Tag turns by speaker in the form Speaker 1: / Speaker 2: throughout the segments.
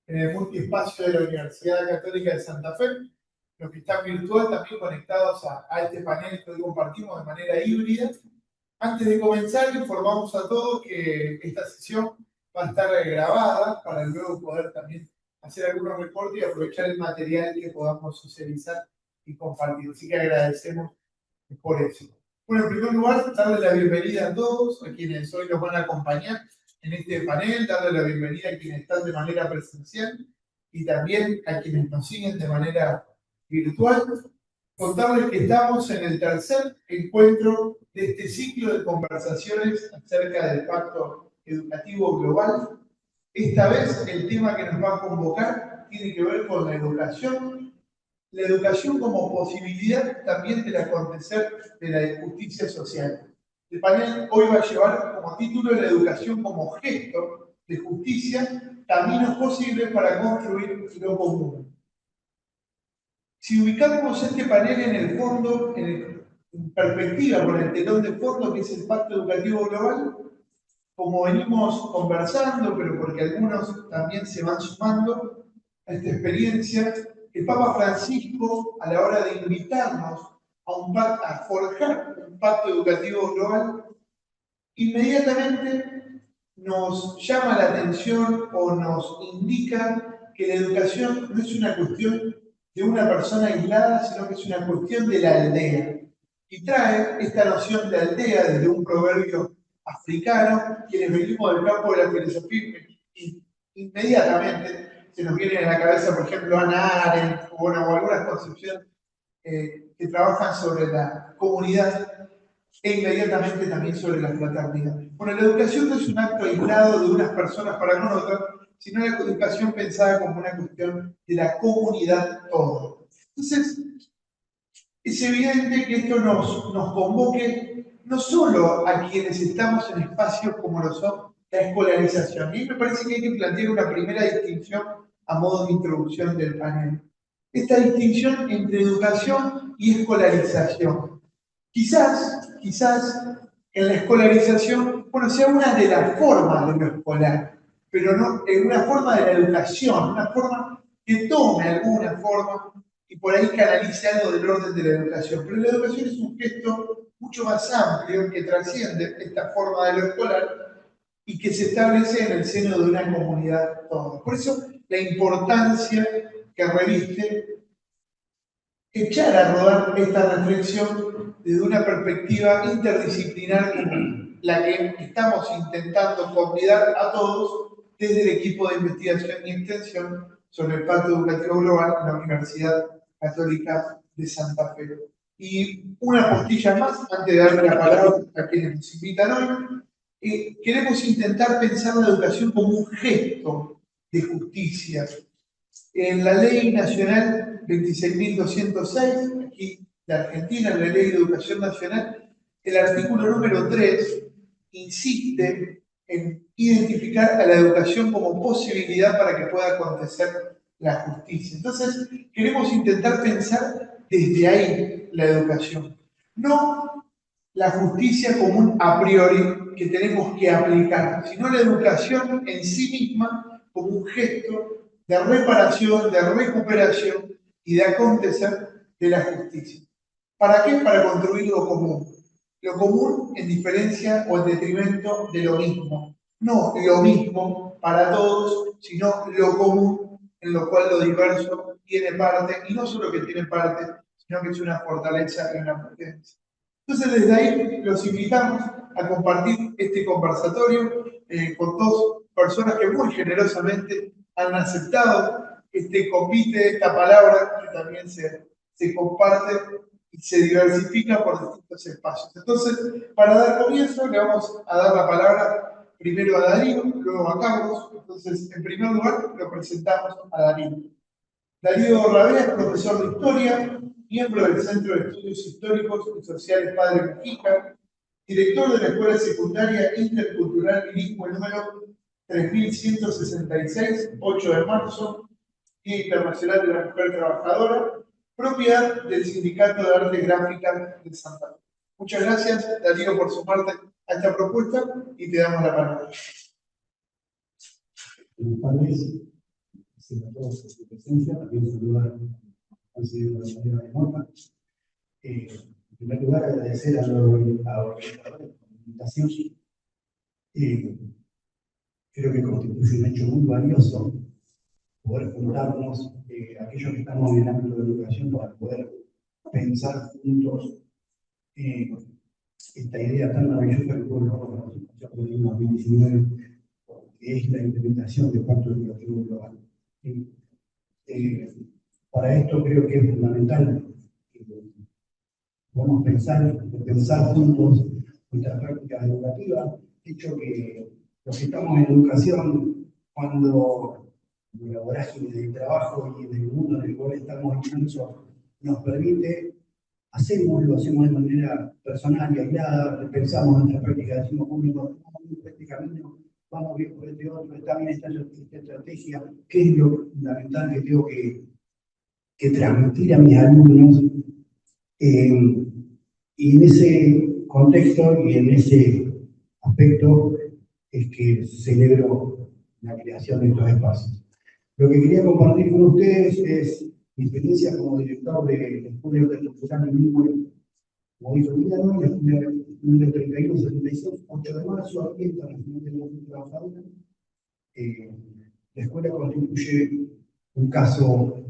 Speaker 1: en el multiespacio de la Universidad Católica de Santa Fe, los que están virtual también conectados a este panel que hoy compartimos de manera híbrida. Antes de comenzar, informamos a todos que esta sesión va a estar grabada para luego poder también hacer algunos reportes y aprovechar el material que podamos socializar y compartir. Así que agradecemos por eso. Bueno, en primer lugar, darle la bienvenida a todos, a quienes hoy nos van a acompañar en este panel, darle la bienvenida a quienes están de manera presencial y también a quienes nos siguen de manera virtual. Contarles que estamos en el tercer encuentro de este ciclo de conversaciones acerca del Pacto Educativo Global. Esta vez el tema que nos va a convocar tiene que ver con la educación como posibilidad también del acontecer de la justicia social. El panel hoy va a llevar como título la educación como gesto de justicia, caminos posibles para construir lo común. Si ubicamos este panel en el fondo, en perspectiva, con el telón de fondo que es el Pacto Educativo Global, como venimos conversando, pero porque algunos también se van sumando a esta experiencia, el Papa Francisco, a la hora de invitarnos a forjar un pacto educativo global, inmediatamente nos llama la atención o nos indica que la educación no es una cuestión de una persona aislada, sino que es una cuestión de la aldea. Y trae esta noción de aldea desde un proverbio africano, quienes venimos del campo de la filosofía, inmediatamente se nos viene a la cabeza, por ejemplo, Hannah Arendt, o algunas concepciones que trabajan sobre la comunidad e inmediatamente también sobre la fraternidad. Bueno, la educación no es un acto aislado de unas personas para con otras, sino la educación pensada como una cuestión de la comunidad toda. Entonces, es evidente que esto nos convoque no solo a quienes estamos en espacios como lo son la escolarización. Y me parece que hay que plantear una primera distinción a modo de introducción del panel. Esta distinción entre educación y escolarización. Quizás en la escolarización, bueno, sea una de las formas de lo escolar, pero no en una forma de la educación, una forma que tome alguna forma y por ahí canalice algo del orden de la educación. Pero la educación es un gesto mucho más amplio que trasciende esta forma de lo escolar y que se establece en el seno de una comunidad toda. Por eso la importancia que reviste echar a rodar esta reflexión desde una perspectiva interdisciplinar como la que estamos intentando convidar a todos desde el equipo de investigación y extensión sobre el Pacto Educativo Global en la Universidad Católica de Santa Fe. Y una postilla más, antes de darle la palabra a quienes nos invitan hoy, queremos intentar pensar la educación como un gesto de justicia. En la Ley Nacional 26.206, aquí de Argentina, en la Ley de Educación Nacional, el artículo número 3 insiste en identificar a la educación como posibilidad para que pueda acontecer la justicia. Entonces, queremos intentar pensar desde ahí la educación. No la justicia como un a priori que tenemos que aplicar, sino la educación en sí misma como un gesto de reparación, de recuperación y de acontecer de la justicia. ¿Para qué? Para construir lo común. Lo común en diferencia o en detrimento de lo mismo. No lo mismo para todos, sino lo común en lo cual lo diverso tiene parte, y no solo que tiene parte, sino que es una fortaleza y una potencia. Entonces, desde ahí los invitamos a compartir este conversatorio con dos personas que muy generosamente han aceptado este convite, esta palabra que también se comparte y se diversifica por distintos espacios. Entonces, para dar comienzo, le vamos a dar la palabra primero a Darío, luego a Carlos. Entonces, en primer lugar, lo presentamos a Darío. Darío Rabea es profesor de Historia, miembro del Centro de Estudios Históricos y Sociales Padre Mujica, director de la Escuela Secundaria Intercultural Bilingüe número 3166, 8 de marzo, Día Internacional de la Mujer Trabajadora, propiedad del Sindicato de Arte Gráfica de Santa Fe. Muchas gracias, Darío, por sumarte a esta propuesta y te damos la palabra.
Speaker 2: Buenas tardes. a todos por su presencia, también saludar al señor de Norma. En primer lugar, agradecer a los organizadores por la invitación. Creo que constituye un hecho muy valioso poder juntarnos, aquellos que estamos en el ámbito de la educación, para poder pensar juntos esta idea tan maravillosa que fue la Constitución de 2019, que es la implementación de Pacto Educativo Global. Para esto creo que es fundamental que podamos pensar juntos nuestras prácticas educativas. De hecho, que los que estamos en educación, cuando en la vorágine del trabajo y en el mundo en el cual estamos inmersos nos permite, lo hacemos de manera personal y aislada, pensamos en nuestra práctica, decimos público, vamos bien por este camino, vamos bien por este otro, está bien esta estrategia, qué es lo fundamental que tengo que transmitir a mis alumnos. Y en ese contexto y en ese aspecto es que celebro la creación de estos espacios. Lo que quería compartir con ustedes es mi experiencia como director del Estudio de Cultural Bilingüe, como dijo Emiliano, el estudio número 3176, 8 de marzo, aquí Internacional de la Trabajadora. La escuela constituye un caso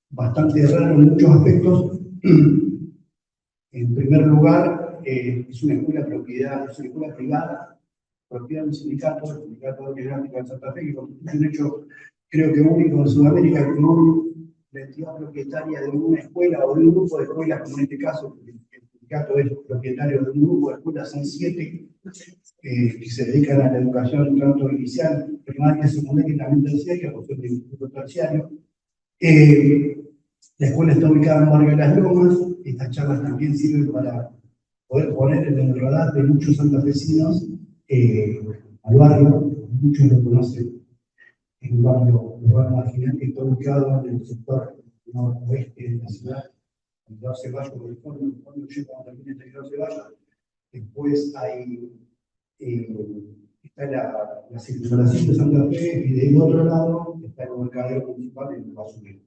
Speaker 2: bastante raro en muchos aspectos. En primer lugar, es una escuela propiedad, es una escuela privada, propiedad de un sindicato, el Sindicato de Gráfica de Santa Fe, que constituye un hecho, creo que único en Sudamérica, con la entidad propietaria de una escuela o de un grupo de escuelas, como en este caso, el sindicato es propietario de un grupo de escuelas, son 7 que se dedican a la educación tanto inicial, primaria, secundaria y también terciaria, por ser de instituto terciario. La escuela está ubicada en el barrio de Las Lomas. Estas charlas también sirven para poder poner en el radar de muchos santafesinos al barrio. Muchos lo conocen. Es un barrio marginal que está ubicado en el sector noroeste de la ciudad, en General Ceballos, California. Cuando llega también el General Ceballos, después hay, está la circunvalación de Santa Fe y del otro lado está el mercadero municipal en el basurero.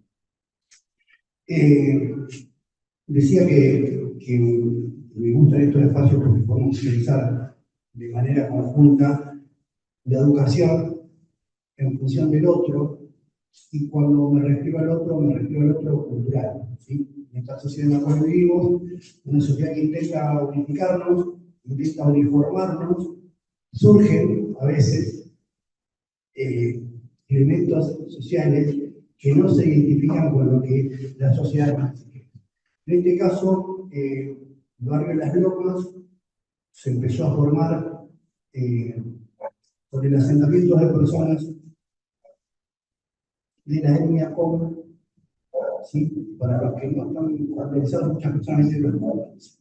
Speaker 2: Decía que me gustan estos espacios porque podemos utilizar de manera conjunta la educación en función del otro, y cuando me refiero al otro cultural. ¿Sí? En esta sociedad en la cual vivimos, una sociedad que intenta unificarnos, intenta uniformarnos, surgen a veces elementos sociales que no se identifican con lo que la sociedad más exige. En este caso, el barrio de Las Lomas se empezó a formar por el asentamiento de personas de la etnia Com, ¿sí? Para los que no están organizados, muchas personas dicen los pobres.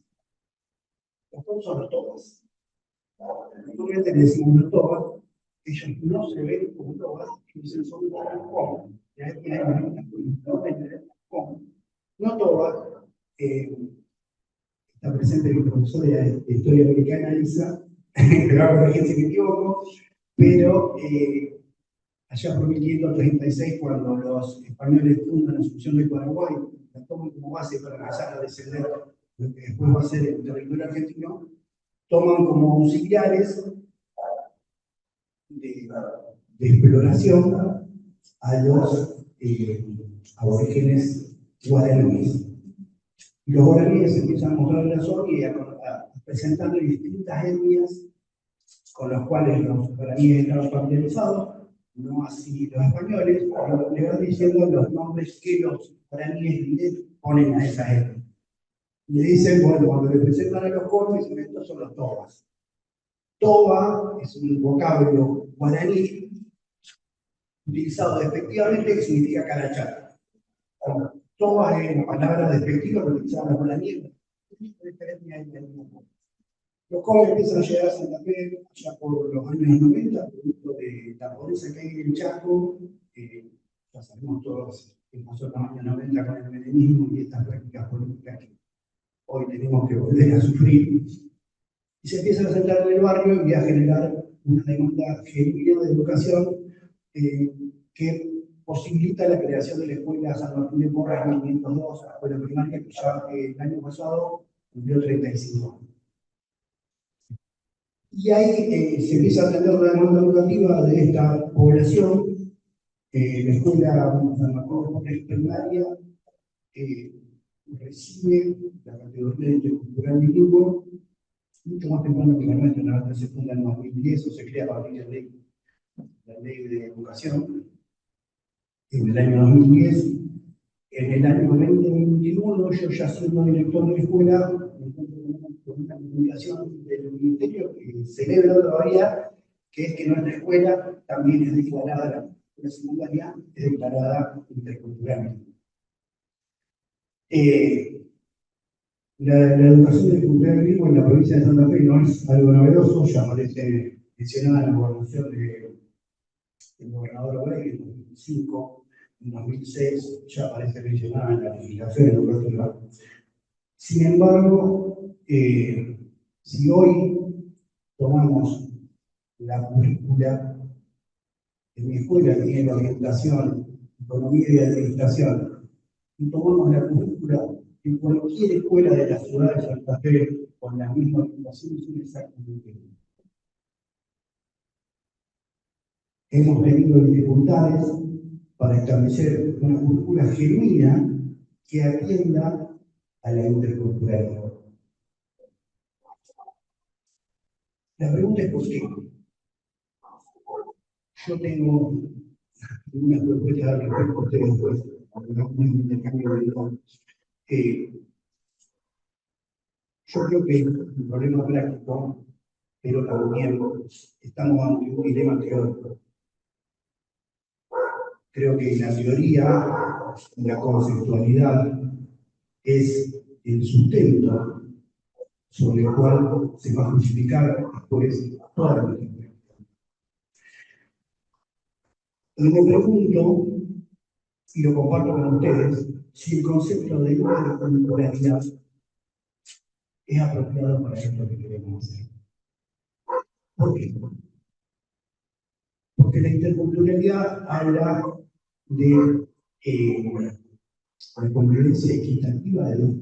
Speaker 2: Los pobres son los tobas. Normalmente le decimos los tobas, ellos no se ven como tobas, dicen son Com. La etnia no tobas. Está presente el profesor de Historia Americana, Isa, me va a corregir si me equivoco, pero allá por 1536, cuando los españoles fundan Asunción del Paraguay, la toman como base para empezar a descender lo que después va a ser el territorio argentino, toman como auxiliares de exploración a los aborígenes guaraníes. Y los guaraníes empiezan a mostrar la zona y a presentarle distintas etnias con las cuales los guaraníes estaban familiarizados, no así los españoles, pero le van diciendo los nombres que los guaraníes le ponen a esas etnias. Le dicen, bueno, cuando le presentan a los cortes, dicen, estos son los tobas. Toba es un vocablo guaraní utilizado despectivamente que significa carachata. Toba es una palabra despectiva que utilizaban los guaraníes. Los jóvenes empiezan a llegar a Santa Fe ya por los años 90, producto de la pobreza que hay en el Chaco. Ya sabemos todos que pasó en los años 90 con el menemismo y estas prácticas políticas que hoy tenemos que volver a sufrir. Y se empiezan a sentar en el barrio y a generar una demanda genuina de educación que posibilita la creación de la escuela San Martín de Porres 1502, la escuela primaria que ya el año pasado cumplió 35 años. Y ahí se empieza a atender la demanda educativa de esta población. La escuela San Martín de Porres primaria recibe la categoría de intercultural bilingüe mucho más temprano que la nuestra. La nuestra se funda en 2010 o se crea a partir de la ley de educación en el año 2010. En el año 2021, yo ya siendo director de la escuela, me encuentro con una comunicación del Ministerio que celebra todavía, que es que nuestra escuela también es declarada, la secundaria es declarada intercultural. La educación intercultural bilingüe en la provincia de Santa Fe no es algo novedoso, ya aparece mencionada en la gobernación del gobernador Obey en 2005. En 2006 ya aparece mencionada en la legislación educativa. Sin embargo, si hoy tomamos la currícula en mi escuela, que tiene orientación, economía y administración, y tomamos la currícula en cualquier escuela de la ciudad de Santa Fe con la misma orientación, son exactamente igual. Hemos tenido dificultades para establecer una cultura genuina que atienda a la interculturalidad. La pregunta es por qué. Yo tengo una propuesta al respecto, ustedes después, un intercambio de datos. Yo creo que el problema práctico, pero también estamos ante un dilema teórico. Creo que la teoría, la conceptualidad, es el sustento sobre el cual se va a justificar después toda la teoría. Y me pregunto, y lo comparto con ustedes, si el concepto de interculturalidad es apropiado para esto que queremos hacer. ¿Por qué? Porque la interculturalidad habla de la convivencia equitativa de dos.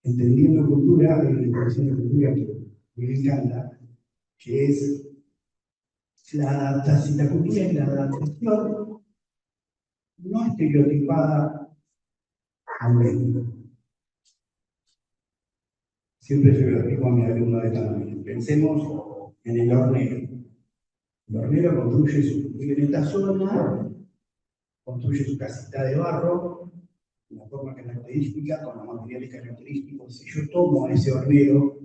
Speaker 2: Entendiendo cultura, hay una expresión de cultura que me encanta, que es la adaptación. La cultura es la adaptación no estereotipada al medio. Siempre se lo explico a mi alumno de esta manera. Pensemos en el hornero. El hornero vive en esta zona, construye su casita de barro, de una forma característica, con los materiales característicos. Si yo tomo a ese hornero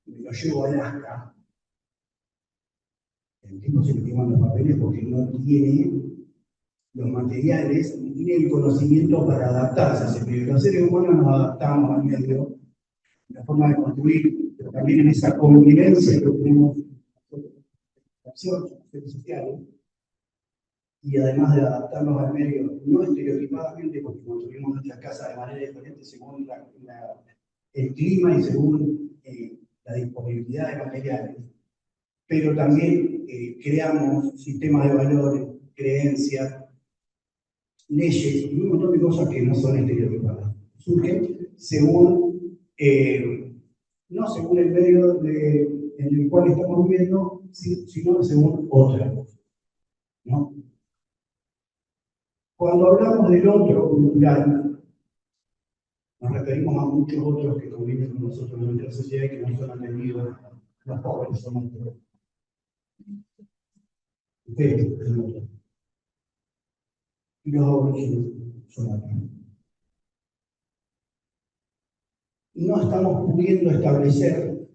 Speaker 2: y me lo llevo a Alaska, el tipo se le queman los papeles porque no tiene los materiales ni tiene el conocimiento para adaptarse a ese medio. Los seres humanos nos adaptamos al medio, la forma de construir, pero también en esa convivencia que tenemos acción, seres sociales, y además de adaptarnos al medio, no estereotipadamente, porque construimos nuestras casas de manera diferente según el clima y según la disponibilidad de materiales, pero también creamos sistemas de valores, creencias, leyes y un montón de cosas que no son estereotipadas. Surgen según, no según el medio en el cual estamos viviendo, sino según otra cosa, ¿no? Cuando hablamos del otro cultural, nos referimos a muchos otros que conviven con nosotros en nuestra sociedad y que no son atendidos. Los pobres somos todos. Ustedes son otros. Y los aborígenes son otros. No estamos pudiendo establecer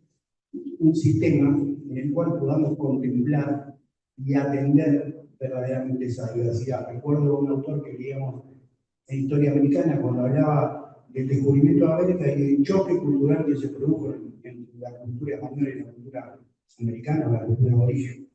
Speaker 2: un sistema en el cual podamos contemplar y atender verdaderamente esa diversidad. Recuerdo un autor que leíamos en Historia Americana cuando hablaba del descubrimiento de América y del choque cultural que se produjo en la cultura española y la cultura americana, la cultura aborigen,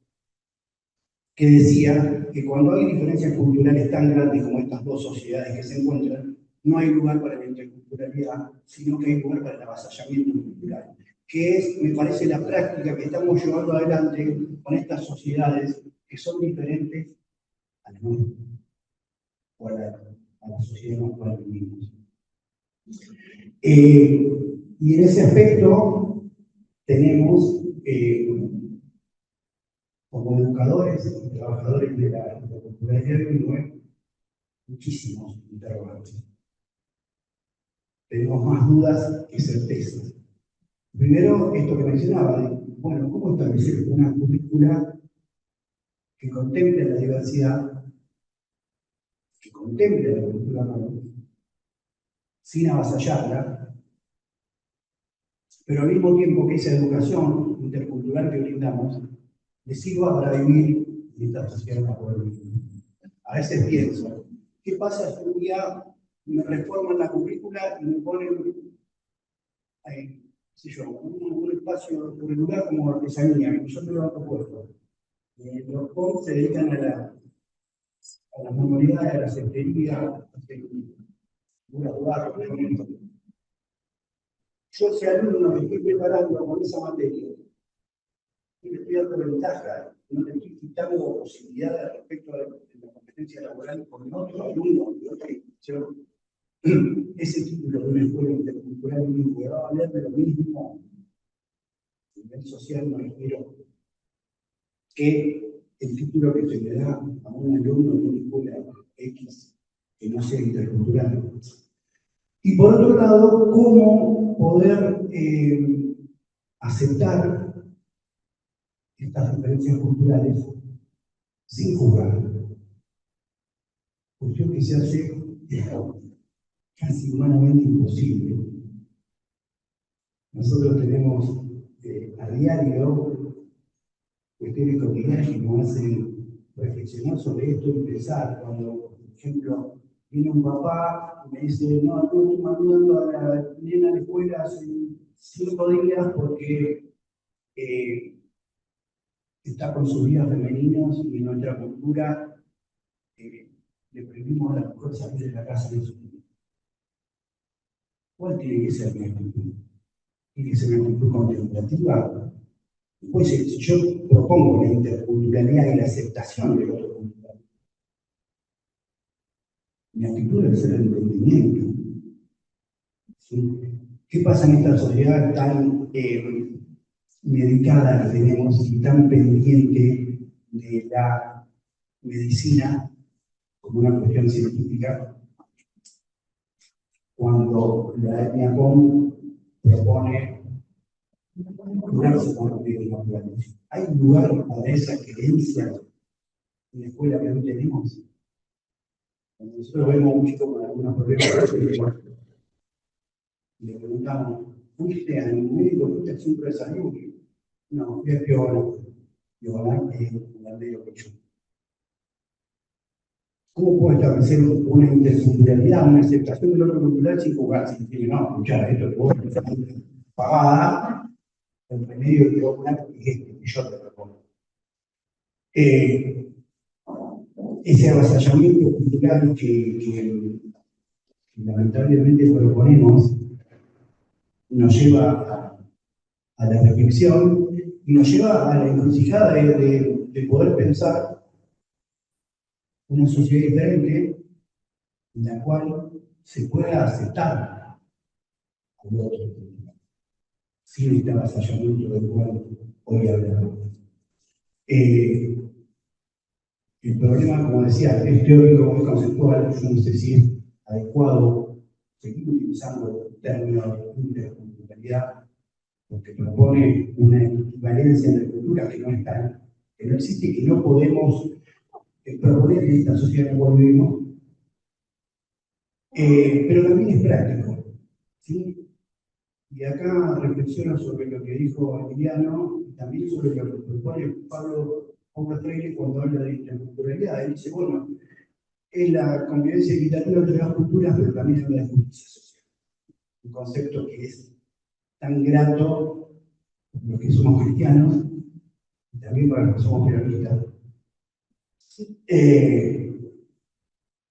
Speaker 2: que decía que cuando hay diferencias culturales tan grandes como estas dos sociedades que se encuentran, no hay lugar para la interculturalidad, sino que hay lugar para el avasallamiento cultural. que es, me parece, la práctica que estamos llevando adelante con estas sociedades que son diferentes a la nuestra, o a la sociedad en la cual vivimos. Y en ese aspecto tenemos, como educadores y trabajadores de la culturalidad bilingüe, muchísimos interrogantes. Tenemos más dudas que certezas. Primero, esto que mencionaba, bueno, ¿cómo establecer una currícula que contemple la diversidad, que contemple la cultura común, sin avasallarla, pero al mismo tiempo que esa educación intercultural que brindamos le sirva para vivir en esta sociedad en la cual vivimos? A veces pienso, ¿qué pasa si un día me reforman la currícula y me ponen un espacio curricular como artesanía, que yo me lo propuesto? Los POM se dedican a las manualidades, a la cestería, a graduar. Yo, ese alumno me estoy preparando con esa materia y le estoy dando ventaja, no le estoy quitando posibilidades respecto a la competencia laboral con otro alumno de otra institución. Ese título de una escuela intercultural bilingüe va a valer de lo mismo a nivel social, me refiero, que el título que se le da a un alumno de una escuela X que no sea intercultural. Y por otro lado, cómo poder aceptar estas diferencias culturales sin juzgar. Cuestión que se hace casi humanamente imposible. Nosotros tenemos a diario cuestiones cotidianas que nos hacen reflexionar sobre esto y pensar. Cuando, por ejemplo, viene un papá y me dice, no, estoy mandando a la nena a la escuela hace 5 días porque está con sus días femeninos y en nuestra cultura le prohibimos a la mujer salir de la casa de su niño. ¿Cuál tiene que ser mi actitud? ¿Tiene que ser una actitud contemplativa? Pues si yo propongo la interculturalidad y la aceptación del otro cultural, mi actitud debe ser el entendimiento. ¿Sí? ¿Qué pasa en esta sociedad tan medicada que tenemos y tan pendiente de la medicina como una cuestión científica, cuando la etnia POM propone curarse con los medios naturales? ¿Hay lugar para esa creencia en la escuela que hoy tenemos? Cuando nosotros vemos a un chico con algunos problemas, le preguntamos, ¿fuiste a un médico? ¿Fuiste al centro de salud? No, fui a Piona. Piona es un medio que yo. ¿Cómo puedo establecer una interculturalidad, una aceptación del otro cultural sin jugar? Sin decir, no, escuchar, esto que vos pagada, el remedio que vos das es este, que yo te propongo. Ese avasallamiento cultural que lamentablemente proponemos nos lleva a la reflexión y nos lleva a la encrucijada de poder pensar una sociedad diferente en la cual se pueda aceptar al otro, sin este avasallamiento del cual hoy hablamos. El problema, como decía, es teórico, es conceptual. Yo no sé si es adecuado seguir utilizando el término de interculturalidad, porque propone una equivalencia entre culturas que no están, que no existe y que no podemos proponer en esta sociedad en la cual vivimos. Pero también es práctico, ¿sí? Y acá reflexiono sobre lo que dijo Emiliano y también sobre lo que propone Paulo Freire cuando habla de interculturalidad. Él dice, bueno, es la convivencia equitativa entre las culturas, pero también habla de justicia social. Un concepto que es tan grato para los que somos cristianos y también para los que somos peronistas.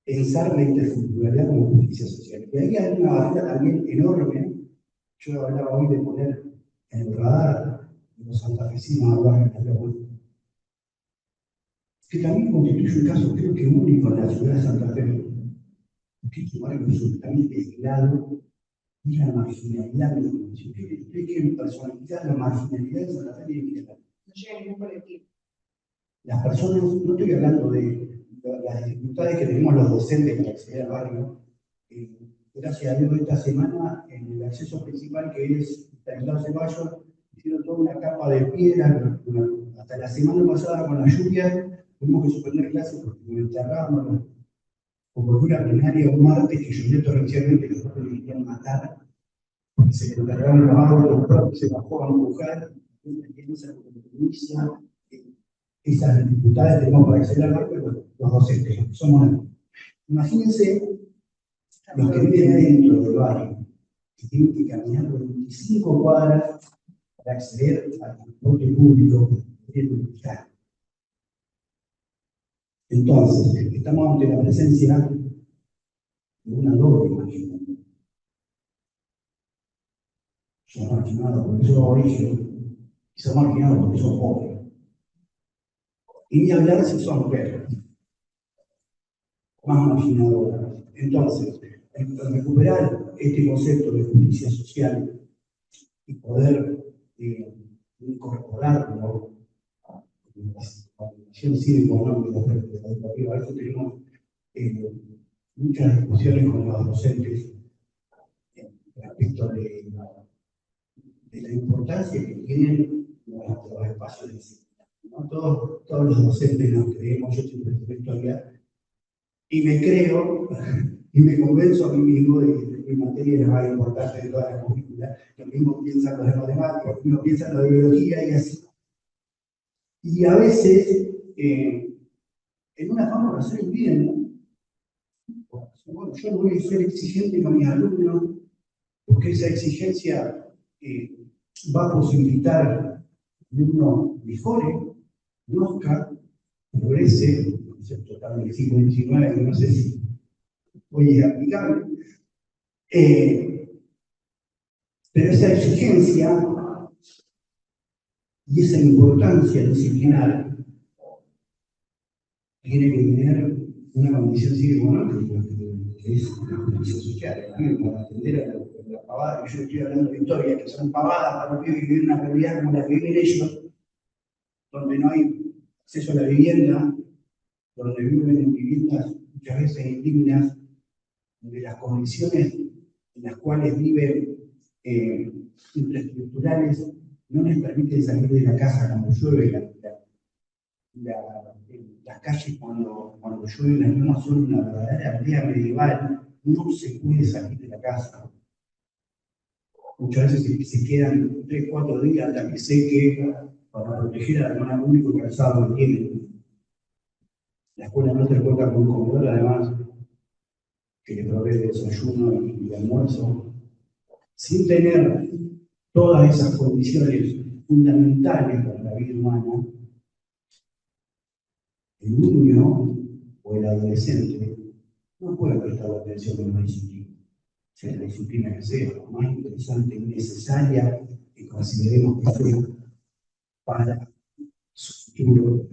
Speaker 2: Pensar la interculturalidad como justicia social. Y ahí hay una barrera también enorme. Yo hablaba hoy de poner en el radar de los santafesinos al barrio de León, que también constituye un caso creo que único en la ciudad de Santa Fe, que es un barrio absolutamente aislado y la marginalidad de los municipios. Usted quiere personalizar la marginalidad de Santa Fe tiene que estar.
Speaker 3: No llega ningún colectivo.
Speaker 2: Las personas, no estoy hablando de las dificultades que tenemos los docentes para acceder al barrio. Gracias a Dios, esta semana, en el acceso principal, que es Estanislao Ceballos, hicieron toda una capa de piedra. Hasta la semana pasada, con la lluvia, tuvimos que suspender clases porque nos enterramos. O porque una plenaria un martes que llovió torrencialmente, los profes me querían matar, porque se le enterraron los árboles, se bajó a empujar, esas dificultades que tenemos para acceder al barrio, los docentes, somos. Imagínense los que viven dentro del barrio, que tienen que caminar 25 cuadras para acceder al transporte público. Entonces, estamos ante la presencia de una doble marginación. Son marginados porque son origen y son marginados porque son pobres. Y ni hablar si son mujeres, más marginadoras. Entonces, recuperar este concepto de justicia social y poder incorporarlo a la educación cívico-económica educativa. A eso tenemos muchas discusiones con los docentes respecto de la importancia que tienen los espacios de disciplina. ¿No? Todos los docentes nos creemos, yo soy profesor de historia, y me creo y me convenzo a mí mismo de que mi materia es la más importante de todas las currículas. Lo mismo piensan los de matemáticas, lo mismo piensan los de biología y así. Y a veces, en una forma de hacer el bien, ¿no? Bueno, yo no voy a ser exigente con mis alumnos, porque esa exigencia va a posibilitar que uno mejore, conozca, progrese, concepto también del siglo XIX, que no sé si hoy es aplicable. Pero esa exigencia y esa importancia disciplinar tiene que tener una condición cívico-económica, que es la justicia social, para atender a la pavada que yo estoy hablando de historia, que son pavadas para los pibes que viven una realidad como la que viven ellos, donde no hay acceso a la vivienda, donde viven en viviendas muchas veces indignas, donde las condiciones en las cuales viven infraestructurales no les permiten salir de la casa cuando llueve. Las calles cuando llueve, las mismas son una verdadera aldea medieval, no se puede salir de la casa. Muchas veces se quedan 3 o 4 días hasta que seque para proteger al hermano único calzado que tienen. La escuela no te cuenta con un comedor, además, que le provee de desayuno y de almuerzo, sin tener todas esas condiciones fundamentales para la vida humana. El niño o el adolescente no puede prestar atención a una disciplina, sea la disciplina que sea, lo más interesante y necesaria que consideremos que sea para su futuro.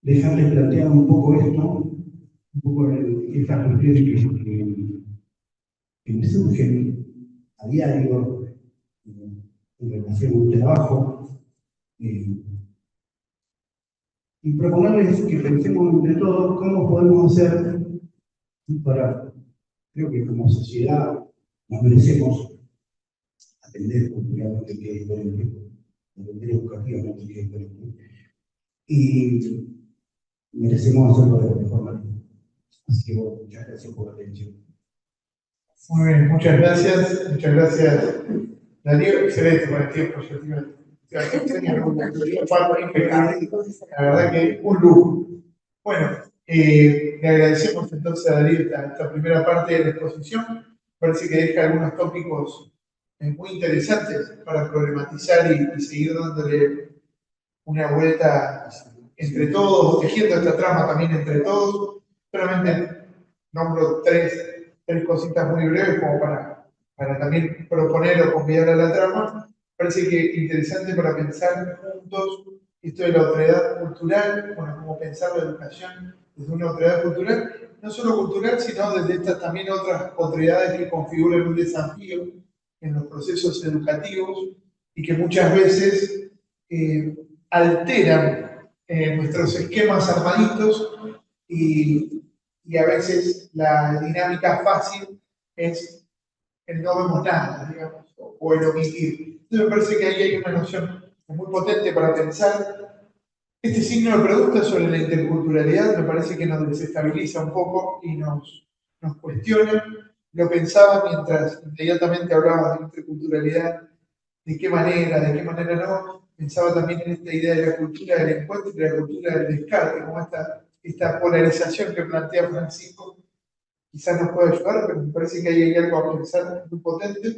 Speaker 2: Dejarles planteado un poco esto, un poco estas cuestiones que me surgen a diario en relación a un trabajo, y proponerles que pensemos entre todos cómo podemos hacer para, creo que como sociedad nos merecemos atender culturalmente que es diferente, atender educativamente que es diferente, y merecemos hacerlo de la mejor manera. Así que bueno, muchas gracias por la atención.
Speaker 1: Muy bien, muchas gracias, Darío. Excelente con el tiempo, la verdad que un lujo. Bueno, le agradecemos entonces a Darío esta primera parte de la exposición. Parece que deja algunos tópicos muy interesantes para problematizar y seguir dándole una vuelta entre todos, tejiendo esta trama también entre todos. Solamente nombro tres cositas muy breves como para también proponer o convidar a la trama. Parece que interesante para pensar juntos esto de la otredad cultural, bueno, cómo pensar la educación desde una otredad cultural, no solo cultural, sino desde estas también otras otredades que configuran un desafío en los procesos educativos y que muchas veces alteran nuestros esquemas armaditos y a veces la dinámica fácil es el no vemos nada, digamos, o el omitir. Entonces me parece que ahí hay una noción muy potente para pensar. Este signo de pregunta sobre la interculturalidad me parece que nos desestabiliza un poco y nos cuestiona. Lo pensaba mientras inmediatamente hablaba de interculturalidad, de qué manera no. Pensaba también en esta idea de la cultura del encuentro y la cultura del descarte, como esta polarización que plantea Francisco, quizás nos pueda ayudar, pero me parece que ahí hay algo a pensar muy potente.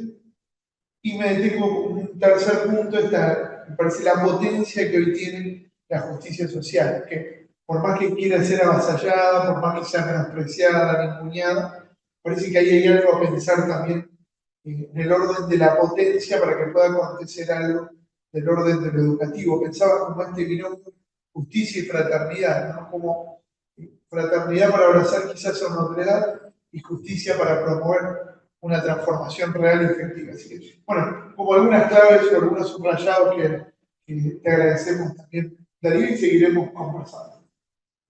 Speaker 1: Y me detengo como un tercer punto, me parece la potencia que hoy tiene la justicia social, que por más que quiera ser avasallada, por más que sea menospreciada, ninguneada, parece que ahí hay algo a pensar también en el orden de la potencia para que pueda acontecer algo del orden de lo educativo. Pensaba como este binomio justicia y fraternidad, ¿no? Como fraternidad para abrazar quizás a una otredad y justicia para promover una transformación real y efectiva. Así que, bueno, como algunas claves o algunos subrayados que te agradecemos también, Darío, y seguiremos conversando.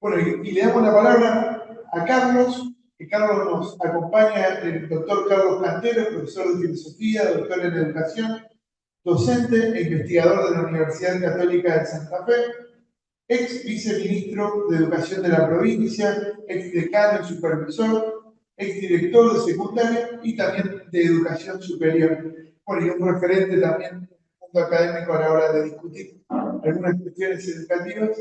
Speaker 1: Bueno, y le damos la palabra a Carlos, que Carlos nos acompaña, el doctor Carlos Cantero, profesor de filosofía, doctor en educación, docente e investigador de la Universidad Católica de Santa Fe, ex viceministro de Educación de la provincia, ex decano y supervisor, ex director de secundaria y también de educación superior. Bueno, y un referente también en el mundo académico a la hora de discutir algunas cuestiones educativas.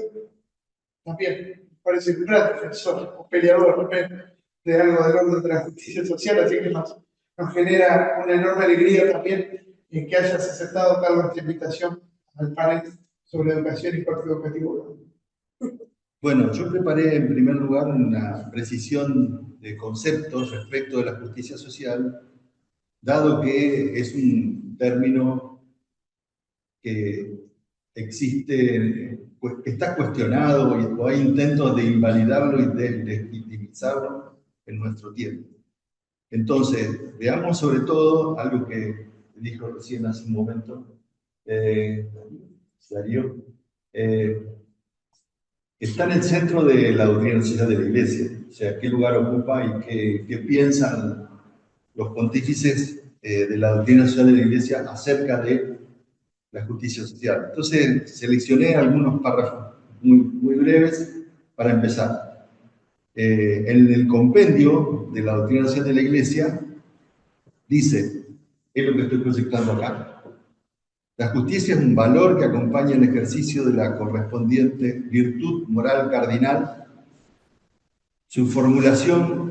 Speaker 1: También parece un gran defensor o peleador de algo del orden de la justicia social, así que nos genera una enorme alegría también en que hayas aceptado, Carlos, esta invitación al panel sobre educación y cuerpo educativo.
Speaker 3: Bueno, yo preparé en primer lugar una precisión de conceptos respecto de la justicia social, dado que es un término que existe, pues, que está cuestionado o hay intentos de invalidarlo y de legitimizarlo en nuestro tiempo. Entonces, veamos sobre todo algo que dijo recién hace un momento Darío, está en el centro de la doctrina social de la Iglesia, o sea, qué lugar ocupa y qué piensan los pontífices de la doctrina social de la Iglesia acerca de la justicia social. Entonces, seleccioné algunos párrafos muy breves para empezar. En el compendio de la doctrina social de la Iglesia dice, es lo que estoy proyectando acá: la justicia es un valor que acompaña el ejercicio de la correspondiente virtud moral cardinal. Su formulación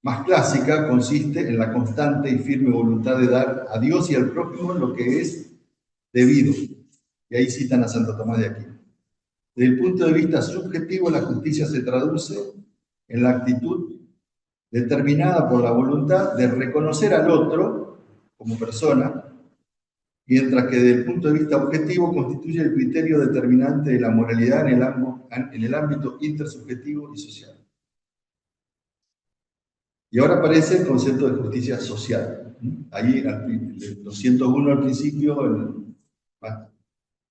Speaker 3: más clásica consiste en la constante y firme voluntad de dar a Dios y al prójimo lo que es debido. Y ahí citan a Santo Tomás de Aquino. Desde el punto de vista subjetivo, la justicia se traduce en la actitud determinada por la voluntad de reconocer al otro como persona, mientras que desde el punto de vista objetivo constituye el criterio determinante de la moralidad en el ámbito intersubjetivo y social. Y ahora aparece el concepto de justicia social. Ahí, los 101 al principio,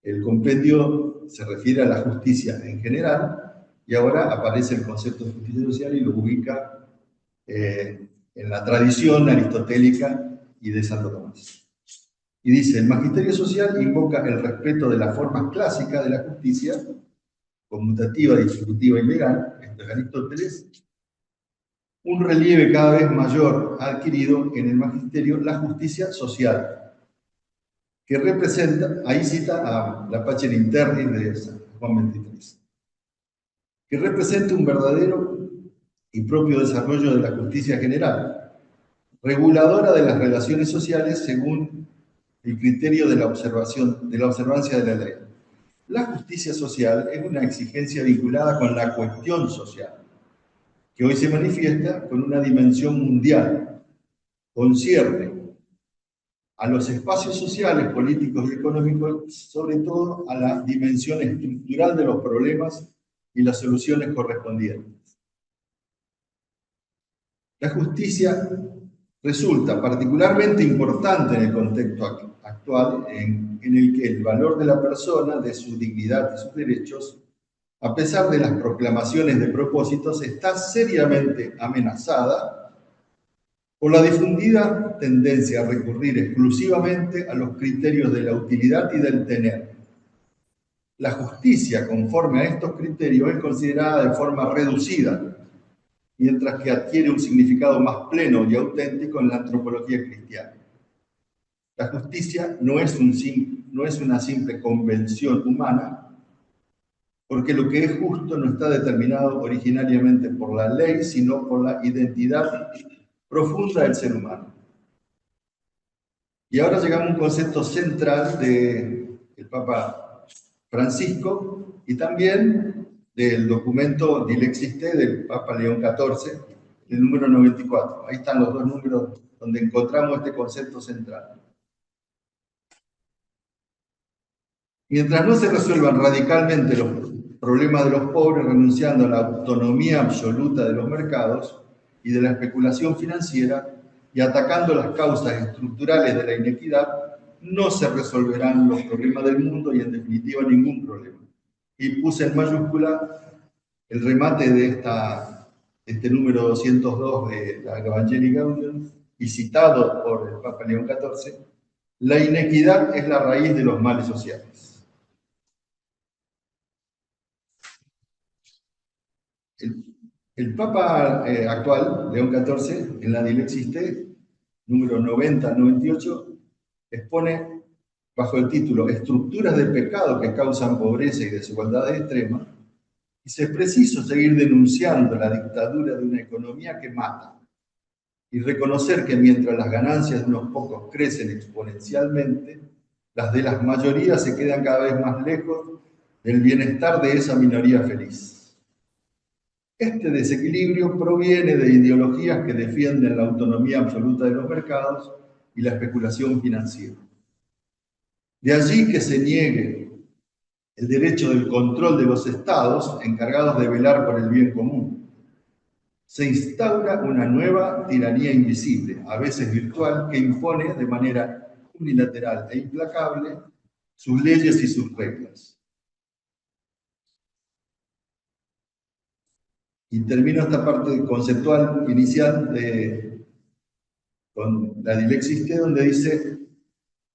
Speaker 3: el compendio se refiere a la justicia en general, y ahora aparece el concepto de justicia social y lo ubica en la tradición aristotélica y de Santo Tomás. Y dice, el magisterio social invoca el respeto de las formas clásicas de la justicia, conmutativa, distributiva y legal, esto es Aristóteles. Un relieve cada vez mayor ha adquirido en el magisterio la justicia social, que representa, ahí cita a la Pater Internis de San Juan XXIII, que representa un verdadero y propio desarrollo de la justicia general, reguladora de las relaciones sociales según el criterio de la observancia de la ley. La justicia social es una exigencia vinculada con la cuestión social, que hoy se manifiesta con una dimensión mundial, concierne a los espacios sociales, políticos y económicos, sobre todo a la dimensión estructural de los problemas y las soluciones correspondientes. La justicia resulta particularmente importante en el contexto actual en el que el valor de la persona, de su dignidad y sus derechos, a pesar de las proclamaciones de propósitos, está seriamente amenazada por la difundida tendencia a recurrir exclusivamente a los criterios de la utilidad y del tener. La justicia, conforme a estos criterios, es considerada de forma reducida, mientras que adquiere un significado más pleno y auténtico en la antropología cristiana. La justicia no es una simple convención humana, porque lo que es justo no está determinado originariamente por la ley, sino por la identidad profunda del ser humano. Y ahora llegamos a un concepto central del Papa Francisco y también del documento Dilexis Te del Papa León XIV, el número 94. Ahí están los dos números donde encontramos este concepto central. Mientras no se resuelvan radicalmente los problemas de los pobres, renunciando a la autonomía absoluta de los mercados y de la especulación financiera y atacando las causas estructurales de la inequidad, no se resolverán los problemas del mundo y en definitiva ningún problema. Y puse en mayúscula el remate de este número 202 de la Evangelii Gaudium y citado por el Papa León XIV: la inequidad es la raíz de los males sociales. El Papa actual, León XIV, en la Dilexis Te, número 90-98, expone bajo el título Estructuras de pecado que causan pobreza y desigualdad extrema, y si es preciso seguir denunciando la dictadura de una economía que mata y reconocer que mientras las ganancias de unos pocos crecen exponencialmente, las de las mayorías se quedan cada vez más lejos del bienestar de esa minoría feliz. Este desequilibrio proviene de ideologías que defienden la autonomía absoluta de los mercados y la especulación financiera. De allí que se niegue el derecho del control de los estados encargados de velar por el bien común. Se instaura una nueva tiranía invisible, a veces virtual, que impone de manera unilateral e implacable sus leyes y sus reglas. Y termino esta parte conceptual inicial con la Dilexis Te, donde dice: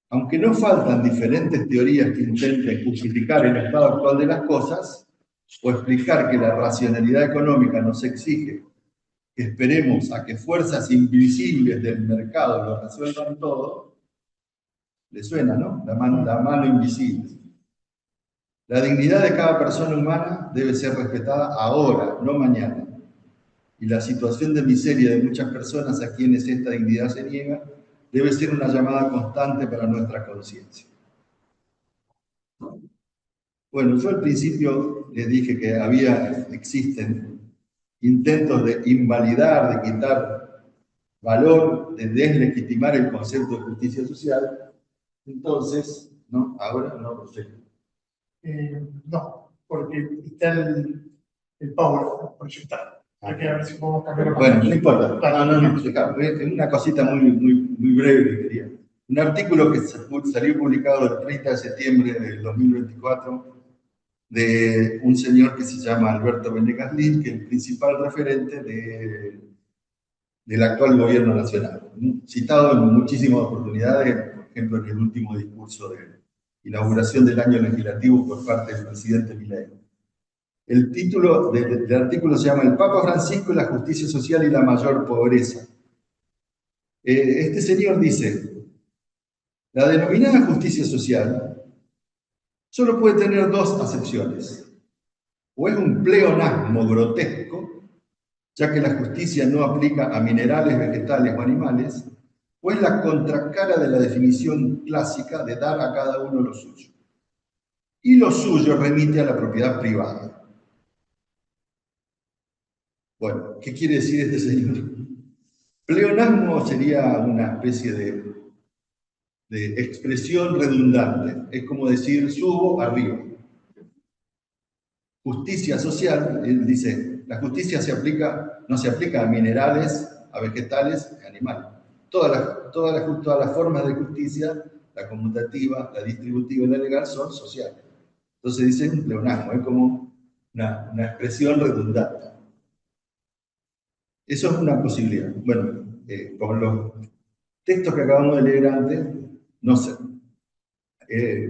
Speaker 3: aunque no faltan diferentes teorías que intenten justificar el estado actual de las cosas o explicar que la racionalidad económica nos exige que esperemos a que fuerzas invisibles del mercado lo resuelvan todo, le suena, ¿no? La mano invisible. La dignidad de cada persona humana debe ser respetada ahora, no mañana. Y la situación de miseria de muchas personas a quienes esta dignidad se niega debe ser una llamada constante para nuestra conciencia. Bueno, yo al principio les dije que existen intentos de invalidar, de quitar valor, de deslegitimar el concepto de justicia social. Entonces, ¿no? Ahora no lo sé.
Speaker 1: No, porque está el PowerPoint proyectado. Hay que ver si podemos cambiar.
Speaker 3: Bueno, no importa. No, es una cosita muy breve que quería. Un artículo que salió publicado el 30 de septiembre del 2024 de un señor que se llama Alberto Venegas Lynch, que es el principal referente del actual gobierno nacional, citado en muchísimas oportunidades, por ejemplo en el último discurso de inauguración del año legislativo por parte del presidente Milei. El título del artículo se llama El Papa Francisco, la justicia social y la mayor pobreza. Este señor dice: la denominada justicia social solo puede tener dos acepciones. O es un pleonasmo grotesco, ya que la justicia no aplica a minerales, vegetales o animales, o es la contracara de la definición clásica de dar a cada uno lo suyo. Y lo suyo remite a la propiedad privada. Bueno, ¿qué quiere decir este señor? Pleonasmo sería una especie de expresión redundante. Es como decir subo, arriba. Justicia social, él dice, la justicia no se aplica a minerales, a vegetales, a animales. Todas las formas de justicia, la conmutativa, la distributiva y la legal, son sociales. Entonces dice un pleonasmo, es como una expresión redundante. Eso es una posibilidad. Bueno, con los textos que acabamos de leer antes, no sé.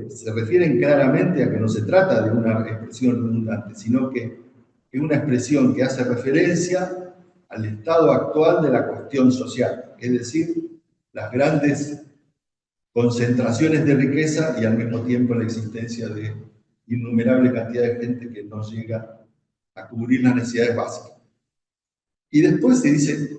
Speaker 3: Se refieren claramente a que no se trata de una expresión redundante, sino que es una expresión que hace referencia al estado actual de la cuestión social, es decir, las grandes concentraciones de riqueza y al mismo tiempo la existencia de innumerable cantidad de gente que no llega a cubrir las necesidades básicas. Y después se dice,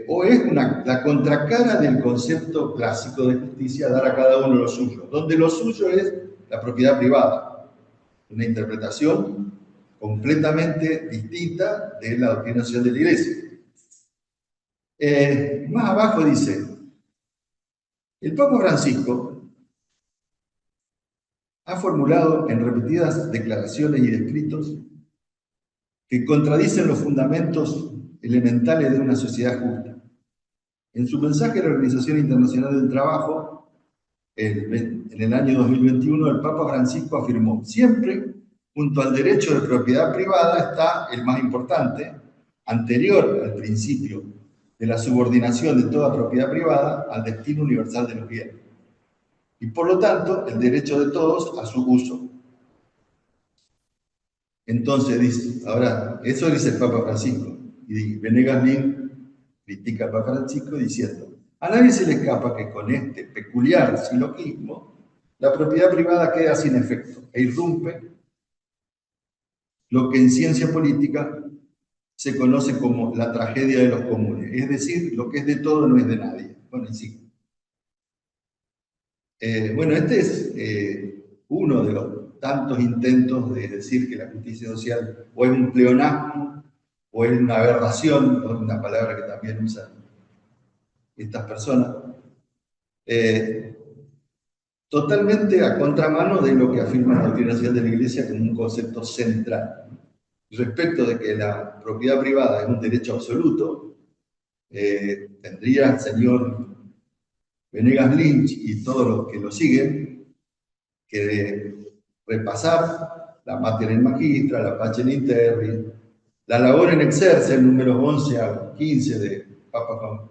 Speaker 3: o es la contracara del concepto clásico de justicia, dar a cada uno lo suyo, donde lo suyo es la propiedad privada, una interpretación completamente distinta de la doctrina social de la Iglesia. Más abajo dice, el Papa Francisco ha formulado en repetidas declaraciones y escritos que contradicen los fundamentos elementales de una sociedad justa. En su mensaje a la Organización Internacional del Trabajo, en el año 2021, el Papa Francisco afirmó: siempre, junto al derecho de propiedad privada, está el más importante, anterior al principio de la subordinación de toda propiedad privada al destino universal de los bienes, y por lo tanto, el derecho de todos a su uso. Entonces dice, ahora, eso dice el Papa Francisco, y Venegas Link critica al Papa Francisco diciendo: a nadie se le escapa que con este peculiar silogismo la propiedad privada queda sin efecto e irrumpe lo que en ciencia política se conoce como la tragedia de los comunes, es decir, lo que es de todo no es de nadie. Bueno, y sí. Bueno, este es uno de los tantos intentos de decir que la justicia social o es un pleonasmo o es una aberración, una palabra que también usan estas personas, totalmente a contramano de lo que afirma la doctrina social de la Iglesia como un concepto central. Respecto de que la propiedad privada es un derecho absoluto, tendría el señor Venegas Lynch y todos los que lo siguen que repasar la Mater in Magistra, la Pacem in Terris, la Labor in Exercens, números 11 a 15 de Papa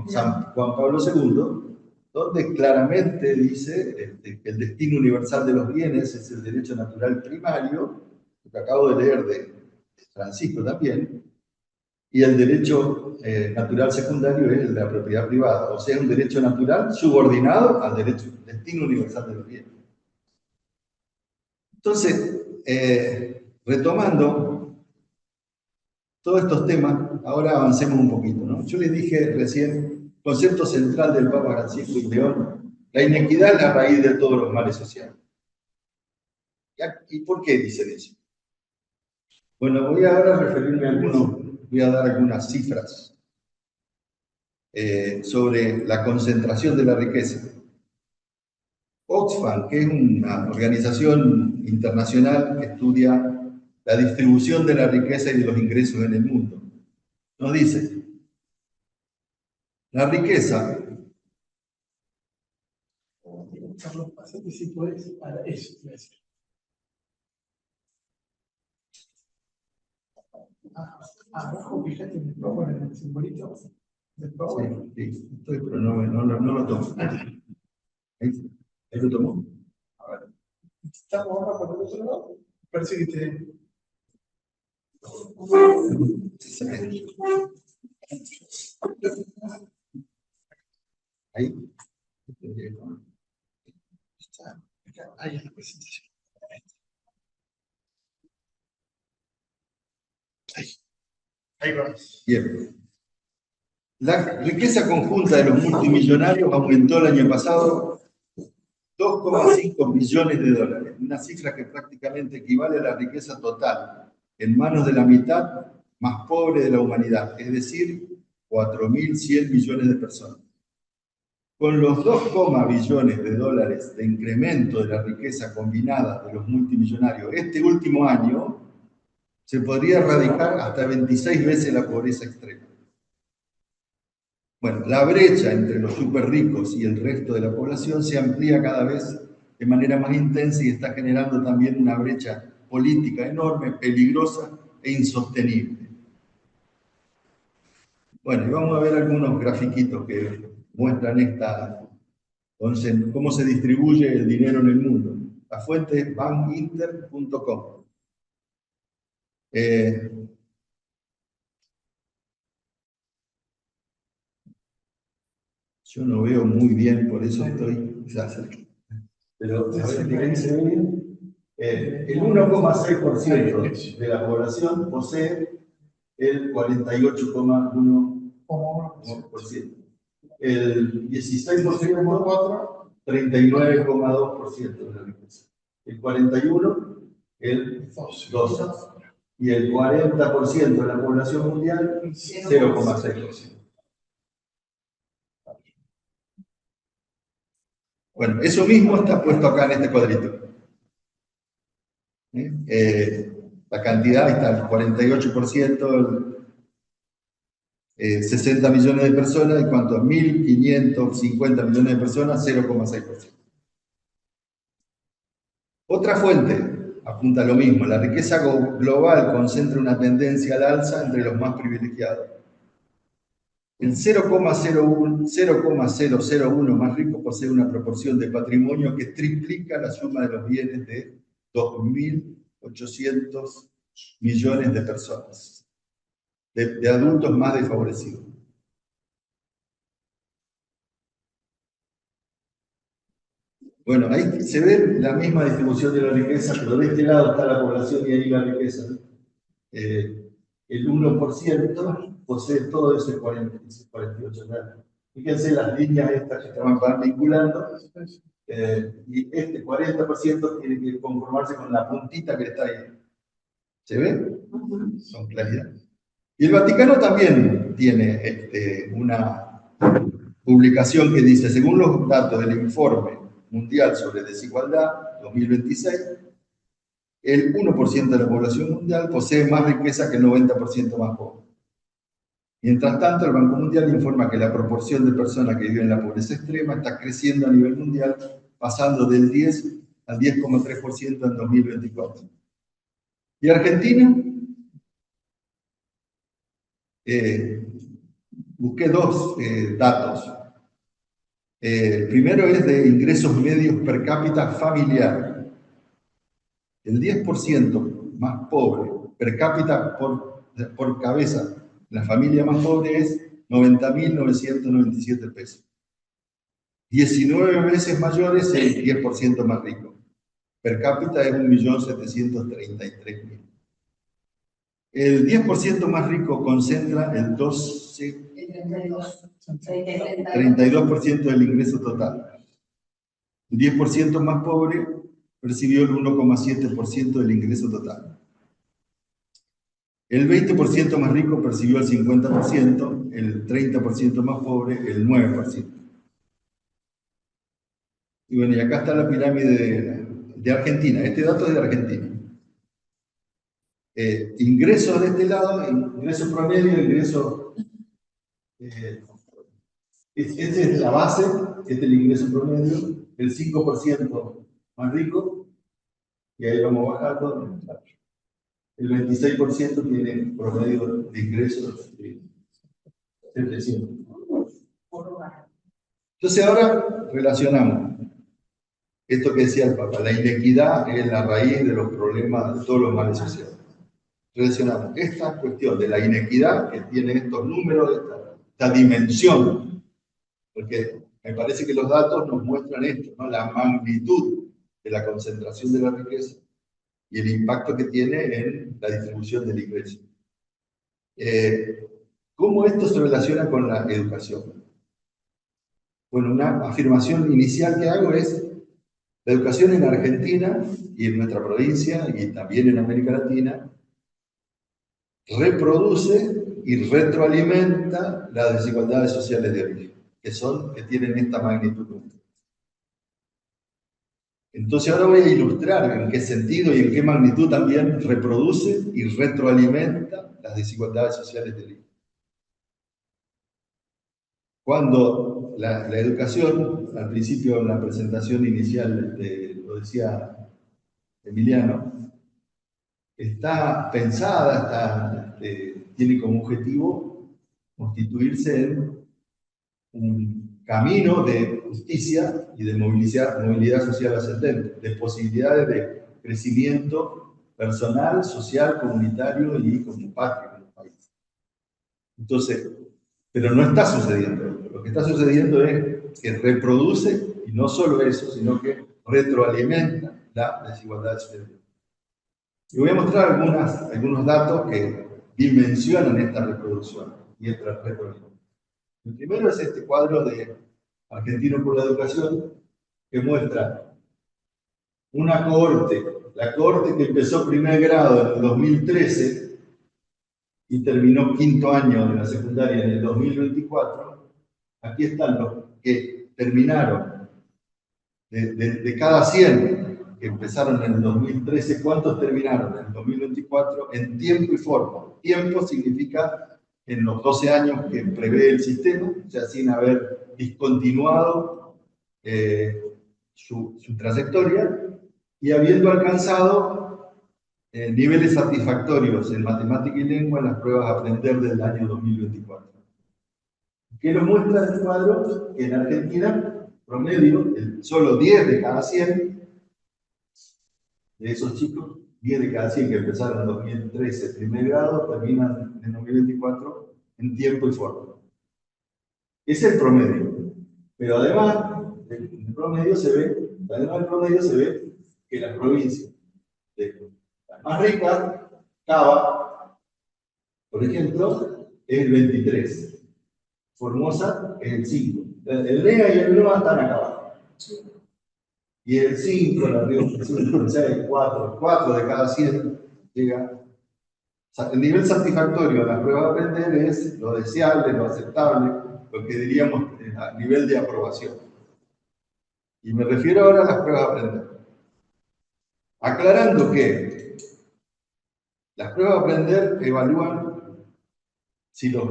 Speaker 3: San Juan Pablo II, donde claramente dice que el destino universal de los bienes es el derecho natural primario, lo que acabo de leer de Francisco también, y el derecho natural secundario es el de la propiedad privada, o sea, un derecho natural subordinado al destino universal de los bienes. Entonces, retomando todos estos temas, ahora avancemos un poquito, ¿no? Yo les dije recién, concepto central del Papa Francisco y León: la inequidad es la raíz de todos los males sociales. ¿Y por qué dicen eso? Bueno, voy ahora a referirme a voy a dar algunas cifras sobre la concentración de la riqueza. Oxfam, que es una organización internacional que estudia la distribución de la riqueza y de los ingresos en el mundo, nos dice: la riqueza...
Speaker 1: Carlos, pásate si puedes para eso. Abajo, fíjate en el power, en el simbolito del power.
Speaker 3: Sí, estoy, pero no lo tomo. Ahí lo tomo. A ver.
Speaker 1: Estamos ahora por el otro lado. Parece que te...
Speaker 3: Ahí.
Speaker 1: Ahí es la presentación. Ahí va.
Speaker 3: Bien. La riqueza conjunta de los multimillonarios aumentó el año pasado 2,5 billones de dólares, una cifra que prácticamente equivale a la riqueza total en manos de la mitad más pobre de la humanidad, es decir, 4.100 millones de personas. Con los 2,0 billones de dólares de incremento de la riqueza combinada de los multimillonarios este último año, se podría erradicar hasta 26 veces la pobreza extrema. Bueno, la brecha entre los súper ricos y el resto de la población se amplía cada vez de manera más intensa y está generando también una brecha política enorme, peligrosa e insostenible. Bueno, y vamos a ver algunos grafiquitos que muestran cómo se distribuye el dinero en el mundo. La fuente es bankinter.com. Yo no veo muy bien, por eso estoy... Pero, a ver, fíjense bien. El 1,6% de la población posee el 48,1%. El 16%, 39,2% de la riqueza. El 41%, el 12%. Y el 40% de la población mundial, 0,6%. Bueno, eso mismo está puesto acá en este cuadrito. La cantidad está el 48%, 60 millones de personas, y cuanto a 1.550 millones de personas, 0,6%. Otra fuente apunta a lo mismo. La riqueza global concentra una tendencia al alza entre los más privilegiados. El 0,001 más rico posee una proporción de patrimonio que triplica la suma de los bienes de 2.800 millones de personas, de adultos más desfavorecidos. Bueno, ahí se ve la misma distribución de la riqueza, pero de este lado está la población y ahí la riqueza. El 1% posee todo ese 48%. Fíjense las líneas estas que estaban vinculando, y este 40% tiene que conformarse con la puntita que está ahí. ¿Se ve? Con claridad. Y el Vaticano también tiene una publicación que dice, según los datos del Informe Mundial sobre Desigualdad 2026, el 1% de la población mundial posee más riqueza que el 90% más pobre. Mientras tanto, el Banco Mundial informa que la proporción de personas que viven en la pobreza extrema está creciendo a nivel mundial, pasando del 10 al 10,3% en 2024. ¿Y Argentina? Busqué dos datos. Primero es de ingresos medios per cápita familiar. El 10% más pobre per cápita por cabeza, la familia más pobre es 90.997 pesos. 19 veces mayor es el 10% más rico. Per cápita es 1.733.000. El 10% más rico concentra el 32% del ingreso total. El 10% más pobre percibió el 1,7% del ingreso total. El 20% más rico percibió el 50%, el 30% más pobre el 9%. Y bueno, y acá está la pirámide de Argentina. Este dato es de Argentina. Ingresos de este lado, ingreso promedio, ingreso... esta es la base, este es el ingreso promedio, el 5% más rico, y ahí vamos bajando. El 26% tiene promedio de ingresos de 700. Entonces ahora relacionamos esto que decía el Papa, la inequidad es la raíz de los problemas de todos los males sociales. Relacionamos esta cuestión de la inequidad que tiene estos números, esta dimensión, porque me parece que los datos nos muestran esto, ¿no? La magnitud de la concentración de la riqueza y el impacto que tiene en la distribución del ingreso. ¿Cómo esto se relaciona con la educación? Bueno, una afirmación inicial que hago es la educación en Argentina y en nuestra provincia y también en América Latina reproduce y retroalimenta las desigualdades sociales de origen, que tienen esta magnitud. Entonces ahora voy a ilustrar en qué sentido y en qué magnitud también reproduce y retroalimenta las desigualdades sociales de origen. Cuando la educación, al principio en la presentación inicial lo decía Emiliano, está pensada, tiene como objetivo constituirse en un camino de justicia y de movilidad social ascendente, de posibilidades de crecimiento personal, social, comunitario y como patria en el país. Entonces, pero no está sucediendo. Lo que está sucediendo es que reproduce, y no solo eso, sino que retroalimenta la desigualdad social. Y voy a mostrar algunos datos que dimensionan esta reproducción y esta retroalimentación. El primero es este cuadro de Argentinos por la Educación, que muestra una cohorte, la cohorte que empezó primer grado en el 2013 y terminó quinto año de la secundaria en el 2024. Aquí están los que terminaron, de cada 100 que empezaron en el 2013, ¿cuántos terminaron en el 2024 en tiempo y forma? Tiempo significa en los 12 años que prevé el sistema, o sea, sin haber discontinuado su trayectoria y habiendo alcanzado niveles satisfactorios en matemática y lengua en las pruebas a aprender del año 2024. ¿Qué nos muestra el cuadro? Que en Argentina, promedio, solo 10 de cada 100 de esos chicos, 10 de cada 100 que empezaron en 2013 primer grado, terminan en 2024 en tiempo y forma. Es el promedio. Pero además del promedio se ve que las provincias las más ricas, Cava, por ejemplo, es el 23. Formosa es el 5. El NEA y el NOA están acá abajo. Y el 5, la Rioja, el 5, el 6, 4 de cada 100 llega. O sea, el nivel satisfactorio de la prueba de aprender es lo deseable, lo aceptable, lo que diríamos a nivel de aprobación. Y me refiero ahora a las pruebas de aprender. Aclarando que las pruebas de aprender evalúan si los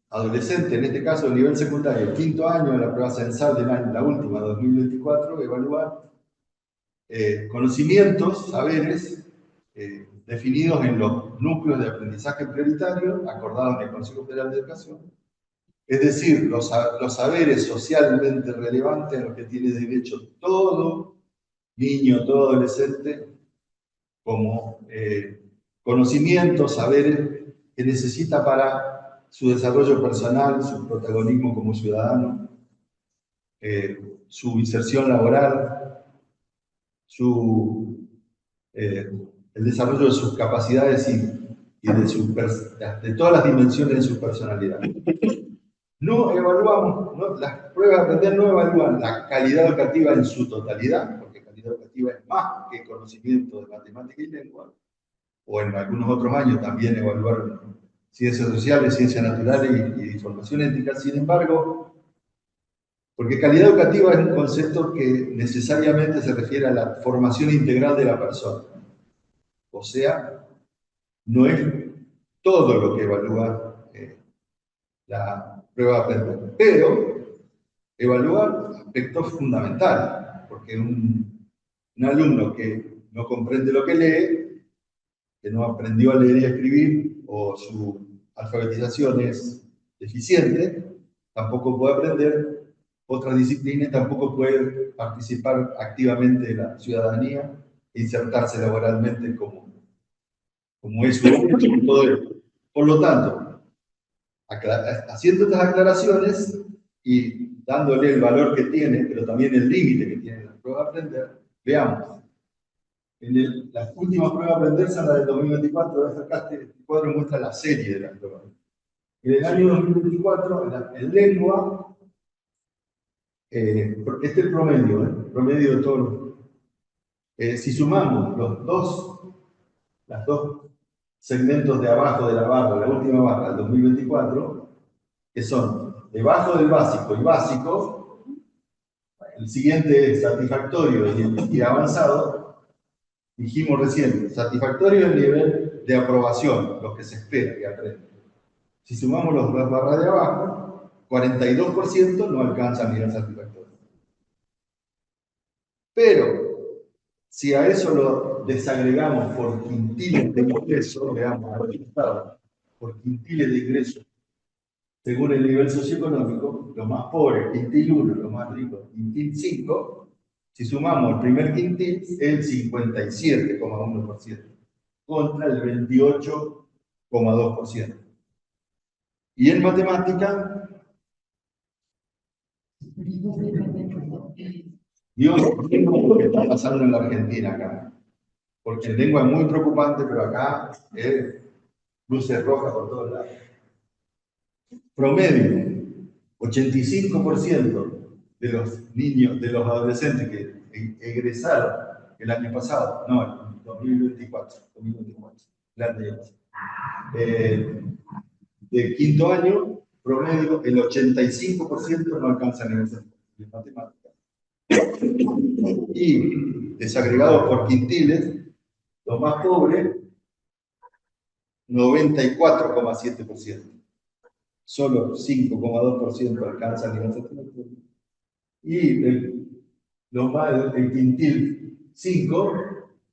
Speaker 3: adolescentes, en este caso de nivel secundario, el quinto año de la prueba censal del año, la última, 2024, evalúan conocimientos, saberes, definidos en los núcleos de aprendizaje prioritario, acordados en el Consejo Federal de Educación, es decir, los saberes socialmente relevantes a los que tiene derecho todo niño, todo adolescente, como conocimientos, saberes que necesita para su desarrollo personal, su protagonismo como ciudadano, su inserción laboral, el desarrollo de sus capacidades y de todas las dimensiones de su personalidad. No evaluamos, las pruebas de aprender no evalúan la calidad educativa en su totalidad, porque calidad educativa es más que conocimiento de matemática y lengua, o en algunos otros años también evaluaron ciencias sociales, ciencias naturales y formación ética. Sin embargo, porque calidad educativa es un concepto que necesariamente se refiere a la formación integral de la persona. O sea, no es todo lo que evalúa la prueba de aprender, pero evalúa aspectos fundamentales, porque un alumno que no comprende lo que lee, que no aprendió a leer y a escribir, o su alfabetización es deficiente, tampoco puede aprender otras disciplinas, tampoco puede participar activamente en la ciudadanía e insertarse laboralmente como es su derecho, todo esto. Por lo tanto, haciendo estas aclaraciones y dándole el valor que tiene, pero también el límite que tiene la prueba de aprender, veamos. Las últimas pruebas de aprender son las del 2024, este cuadro muestra la serie de las pruebas. En el año 2024, en lengua, este es el promedio de todos. Si sumamos las dos segmentos de abajo de la barra, la última barra del 2024, que son debajo del básico y básico. El siguiente es satisfactorio y avanzado. Dijimos recién, satisfactorio es el nivel de aprobación, lo que se espera que aprenda. Si sumamos las barras de abajo, 42% no alcanza el nivel satisfactorio. Pero, si a eso lo desagregamos por quintiles de ingreso, veamos, por quintiles de ingreso, según el nivel socioeconómico, los más pobres, quintil 1, los más ricos, quintil 5, si sumamos el primer quintil, es el 57,1%, contra el 28,2%. Y en matemática, Dios, ¿qué es lo que está pasando en la Argentina acá? Porque en lengua es muy preocupante, pero acá es luces rojas por todos lados. Promedio, 85% de los niños, de los adolescentes que egresaron el año pasado, no, el 2024, el año pasado, de quinto año, promedio, el 85% no alcanza nivel de matemáticas. Y desagregados por quintiles, los más pobres, 94,7%. Solo 5,2% alcanza el nivel satisfactorio. Y el quintil 5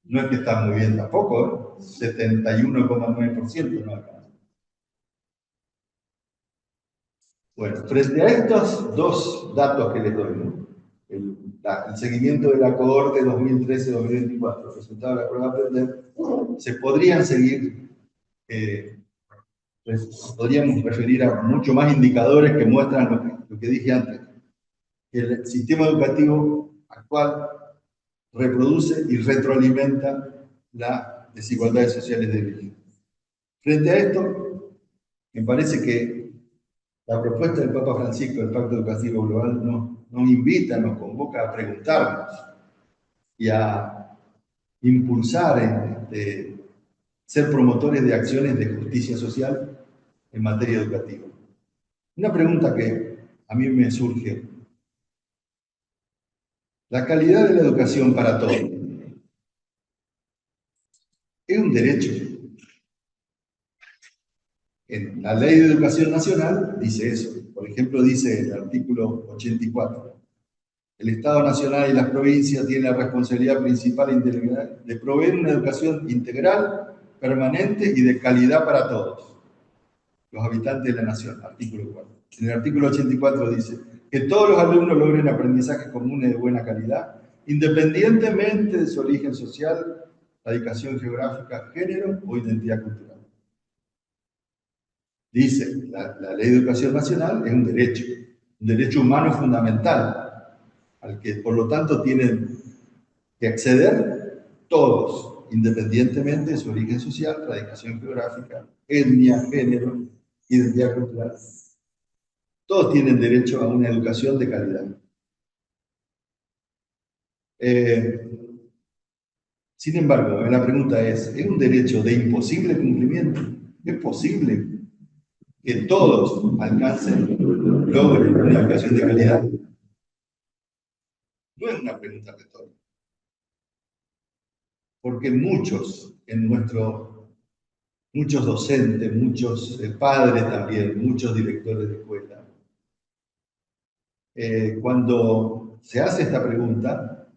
Speaker 3: no es que está muy bien tampoco, 71,9% no alcanza. Bueno, frente a estos dos datos que les doy, ¿no? El seguimiento de la cohorte 2013-2024, resultado de la prueba de aprender, se podrían seguir, podríamos referir a mucho más indicadores que muestran lo que dije antes, que el sistema educativo actual reproduce y retroalimenta las desigualdades sociales de origen. Frente a esto, me parece que la propuesta del Papa Francisco del Pacto Educativo Global nos invita, nos convoca a preguntarnos y a impulsar, ser promotores de acciones de justicia social en materia educativa. Una pregunta que a mí me surge: ¿la calidad de la educación para todos es un derecho? En la Ley de Educación Nacional dice eso. Por ejemplo, dice el artículo 84. El Estado Nacional y las provincias tienen la responsabilidad principal e integral de proveer una educación integral, permanente y de calidad para todos los habitantes de la nación. Artículo 4. En el artículo 84 dice que todos los alumnos logren aprendizajes comunes de buena calidad, independientemente de su origen social, radicación geográfica, género o identidad cultural. Dice, la Ley de Educación Nacional es un derecho humano fundamental, al que por lo tanto tienen que acceder todos, independientemente de su origen social, radicación geográfica, etnia, género, identidad cultural. Todos tienen derecho a una educación de calidad. Sin embargo, la pregunta ¿es un derecho de imposible cumplimiento? ¿Es posible que todos alcancen, logren una educación de calidad? No es una pregunta retórica. Porque muchos docentes, muchos padres también, muchos directores de escuela, cuando se hace esta pregunta,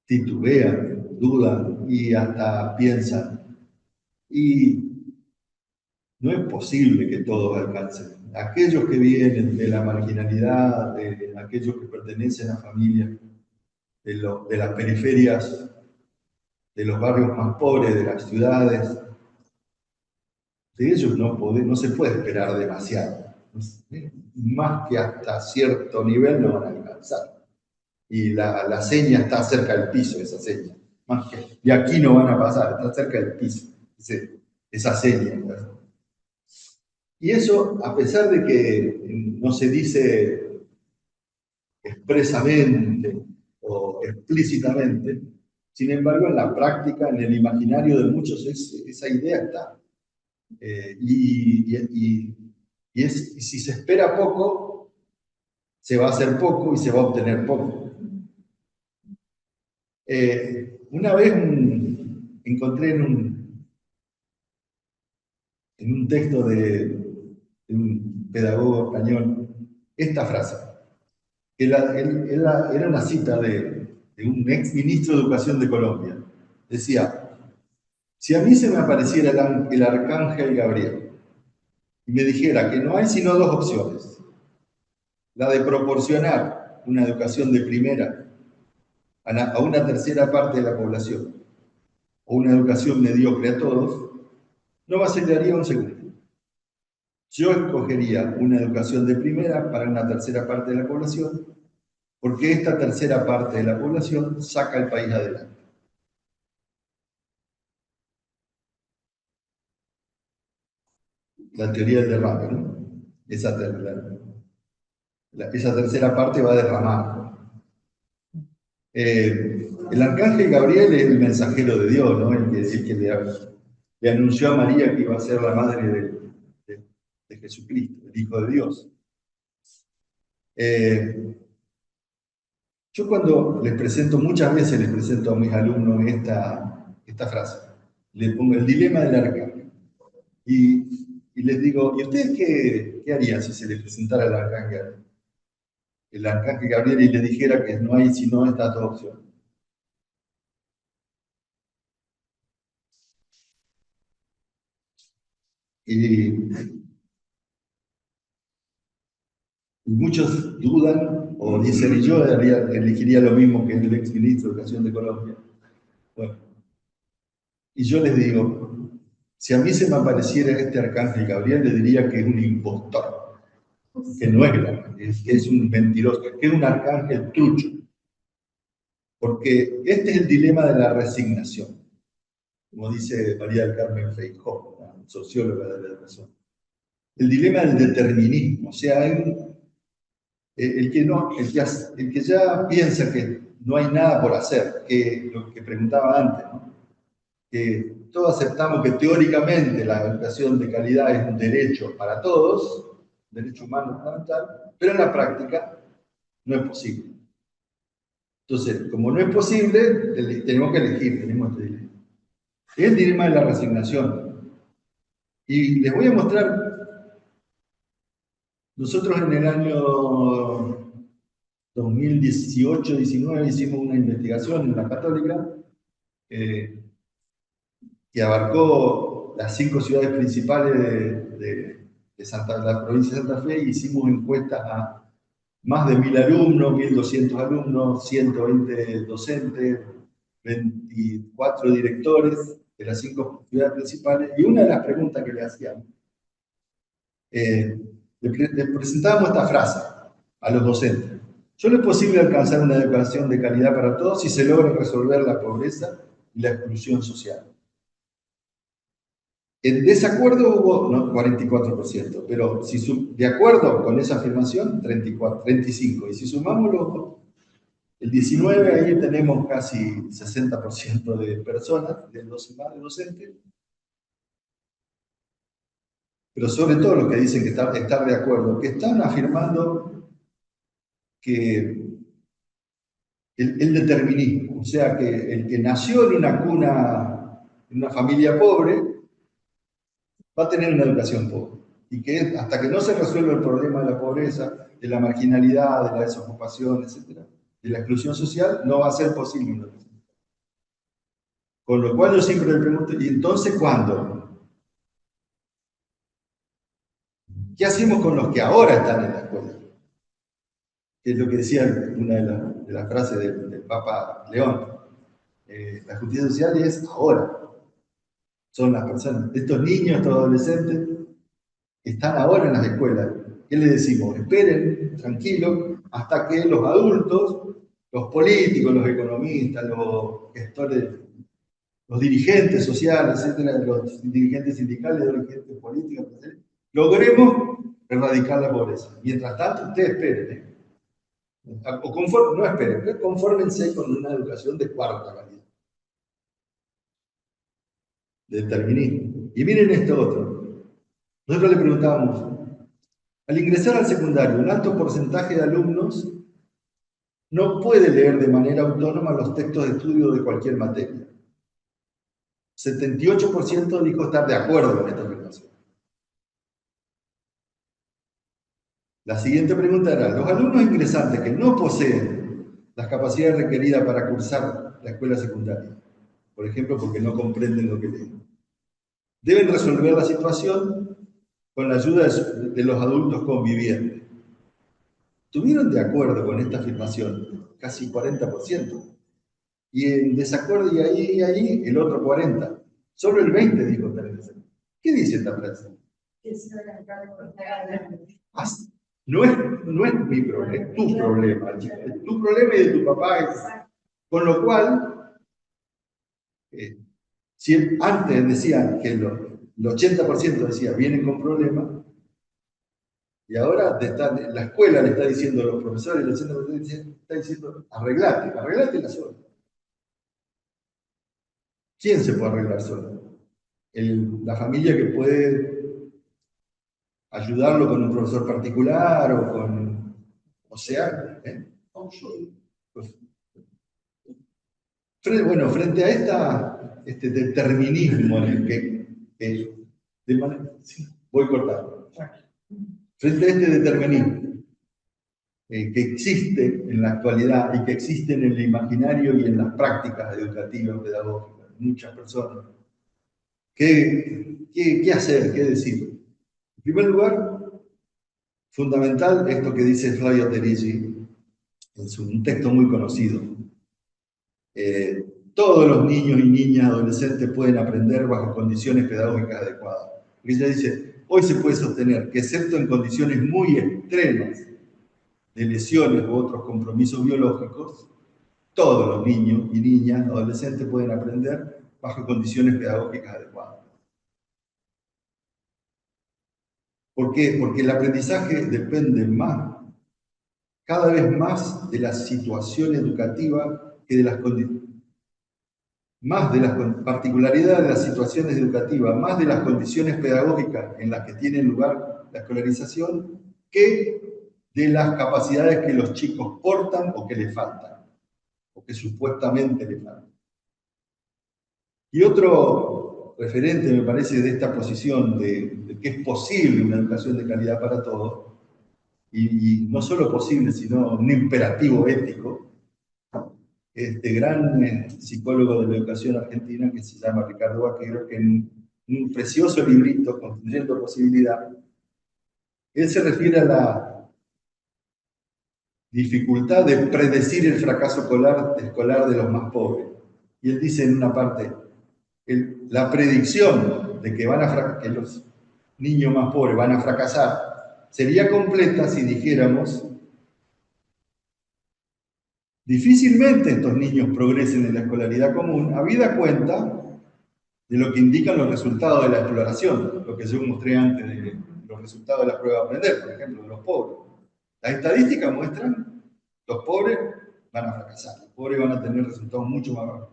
Speaker 3: titubean, dudan y hasta piensan, y no es posible que todos alcancen. Aquellos que vienen de la marginalidad, de aquellos que pertenecen a familias de las periferias, de los barrios más pobres de las ciudades, de ellos no se puede esperar demasiado. Más que hasta cierto nivel no van a alcanzar. Y la seña está cerca del piso, esa seña. Más que de aquí no van a pasar, está cerca del piso, esa seña. Y eso, a pesar de que no se dice expresamente o explícitamente, Sin embargo, en la práctica, en el imaginario de muchos, esa idea está. Y si se espera poco, se va a hacer poco y se va a obtener poco. Una vez encontré en un texto de un pedagogo español esta frase, que era una cita de un ex ministro de Educación de Colombia. Decía: si a mí se me apareciera el arcángel Gabriel y me dijera que no hay sino dos opciones, la de proporcionar una educación de primera a una tercera parte de la población, o una educación mediocre a todos, no vacilaría un segundo. Yo escogería una educación de primera para una tercera parte de la población, porque esta tercera parte de la población saca al país adelante. La teoría del derrame, ¿no? Esa tercera parte va a derramar. El arcángel Gabriel es el mensajero de Dios, ¿no? El que le anunció a María que iba a ser la madre de Jesucristo, el Hijo de Dios. Yo cuando muchas veces les presento a mis alumnos esta frase, le pongo el dilema del arcángel. Y les digo: ¿y ustedes qué harían si se les presentara el arcángel Gabriel y le dijera que no hay sino estas dos opciones? Y muchos dudan o dicen: y yo elegiría lo mismo que el ex ministro de Educación de Colombia. Bueno, y yo les digo: si a mí se me apareciera este arcángel Gabriel, le diría que es un impostor, que no es el arcángel, que es un mentiroso, que es un arcángel trucho. Porque este es el dilema de la resignación, como dice María del Carmen Feijó, la socióloga de la educación. El dilema del determinismo, o sea, el que ya piensa que no hay nada por hacer, que lo que preguntaba antes, ¿no? Que todos aceptamos que teóricamente la educación de calidad es un derecho para todos, un derecho humano fundamental, pero en la práctica no es posible. Entonces, como no es posible, tenemos que elegir, tenemos este dilema. Es el dilema de la resignación. Y les voy a mostrar, nosotros en el año 2018-19 hicimos una investigación en la Católica que abarcó las 5 ciudades principales de la provincia de Santa Fe, y hicimos encuestas a más de 1000 alumnos, 1200 alumnos, 120 docentes, 24 directores de las 5 ciudades principales, y una de las preguntas que le hacíamos, le presentábamos esta frase a los docentes: ¿solo es posible alcanzar una educación de calidad para todos si se logra resolver la pobreza y la exclusión social? En desacuerdo hubo 44%, pero de acuerdo con esa afirmación, 35%. Y si sumamos el 19%, ahí tenemos casi 60% de personas, más de docentes, pero sobre todo los que dicen que estar de acuerdo, que están afirmando que el determinismo, o sea, que el que nació en una cuna, en una familia pobre, va a tener una educación pobre. Y que hasta que no se resuelva el problema de la pobreza, de la marginalidad, de la desocupación, etc., de la exclusión social, no va a ser posible una educación. Con lo cual yo siempre le pregunto: ¿y entonces cuándo? ¿Qué hacemos con los que ahora están en la escuela? Que es lo que decía una de las frases del Papa León. La justicia social es ahora. Son las personas, estos niños, estos adolescentes, están ahora en las escuelas. ¿Qué les decimos? Esperen, tranquilos, hasta que los adultos, los políticos, los economistas, los gestores, los dirigentes sociales, etcétera, los dirigentes sindicales, los dirigentes políticos, etcétera, logremos erradicar la pobreza. Mientras tanto, ustedes esperen. No esperen, confórmense con una educación de cuarta calidad. determinismo. Y miren esto otro. Nosotros le preguntábamos, al ingresar al secundario, un alto porcentaje de alumnos no puede leer de manera autónoma los textos de estudio de cualquier materia. 78% dijo estar de acuerdo con esta afirmación. La siguiente pregunta era, los alumnos ingresantes que no poseen las capacidades requeridas para cursar la escuela secundaria, por ejemplo, porque no comprenden lo que leen, deben resolver la situación con la ayuda de los adultos convivientes. ¿Estuvieron de acuerdo con esta afirmación? Casi 40%. Y en desacuerdo, y ahí, el otro 40%. Solo el 20% dijo tener que ser. ¿Qué dice esta frase? No es mi problema, es tu problema. Es tu problema y de tu papá. Con lo cual, si antes decían que el 80% decía vienen con problemas, y ahora la escuela le está diciendo a los profesores, el 80% está diciendo arreglate la sola. ¿Quién se puede arreglar solo? La familia que puede ayudarlo con un profesor particular o con... O sea, pues, frente a este determinismo en el que voy cortando. Frente a este determinismo que existe en la actualidad y que existe en el imaginario y en las prácticas educativas, pedagógicas, de muchas personas, ¿qué hacer? ¿Qué decir? En primer lugar, fundamental esto que dice Flavio Terigi en un texto muy conocido. Todos los niños y niñas, adolescentes pueden aprender bajo condiciones pedagógicas adecuadas. Porque ella dice, hoy se puede sostener que excepto en condiciones muy extremas de lesiones u otros compromisos biológicos, todos los niños y niñas, adolescentes pueden aprender bajo condiciones pedagógicas adecuadas. ¿Por qué? Porque el aprendizaje depende cada vez más de la situación educativa que de las condiciones. Más de las particularidades de las situaciones educativas, más de las condiciones pedagógicas en las que tiene lugar la escolarización, que de las capacidades que los chicos portan o que les faltan, o que supuestamente les faltan. Y otro referente, me parece, de esta posición de que es posible una educación de calidad para todos, y no solo posible, sino un imperativo ético, este gran psicólogo de la educación argentina que se llama Ricardo Vaquero, que en un precioso librito, Construyendo Posibilidad, él se refiere a la dificultad de predecir el fracaso escolar de los más pobres. Y él dice en una parte, la predicción de que los niños más pobres van a fracasar sería completa si dijéramos difícilmente estos niños progresen en la escolaridad común, habida cuenta de lo que indican los resultados de la exploración, lo que yo mostré antes de los resultados de la prueba de aprender, por ejemplo, de los pobres. Las estadísticas muestran que los pobres van a fracasar, los pobres van a tener resultados mucho más bajos.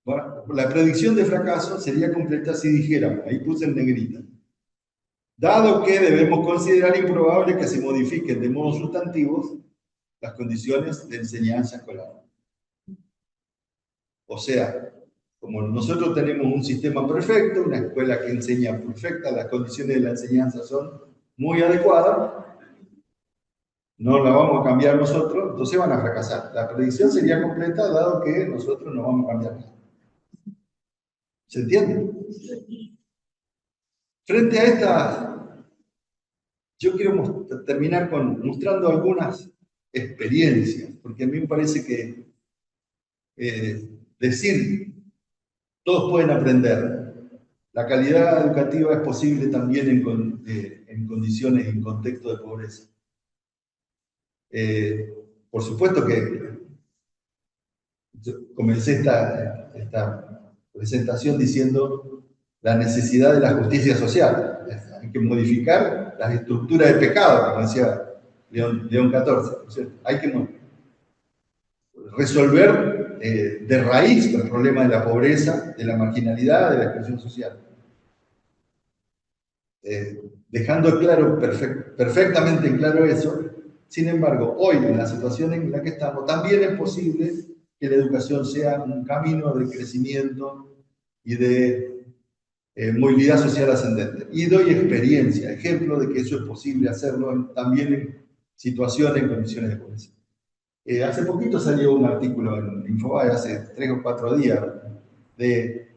Speaker 3: Bueno, la predicción de fracaso sería completa si dijéramos, ahí puse en negrita, dado que debemos considerar improbable que se modifiquen de modo sustantivos las condiciones de enseñanza escolar. O sea, como nosotros tenemos un sistema perfecto, una escuela que enseña perfecta, las condiciones de la enseñanza son muy adecuadas, no la vamos a cambiar nosotros, entonces van a fracasar. La predicción sería completa dado que nosotros no vamos a cambiar nada. ¿Se entiende? Frente a esta, yo quiero terminar mostrando algunas experiencias, porque a mí me parece que decir todos pueden aprender, la calidad educativa es posible también en condiciones y en contexto de pobreza. Por supuesto que yo comencé esta presentación diciendo la necesidad de la justicia social. Hay que modificar las estructuras de pecado, como decía León XIV. Hay que resolver de raíz el problema de la pobreza, de la marginalidad, de la exclusión social. Dejando claro, perfectamente claro eso, sin embargo, hoy en la situación en la que estamos, también es posible que la educación sea un camino de crecimiento y de movilidad social ascendente. Y doy experiencia, ejemplo de que eso es posible hacerlo también en situaciones, en condiciones de pobreza. Hace poquito salió un artículo en Infobae, hace 3 o 4 días, de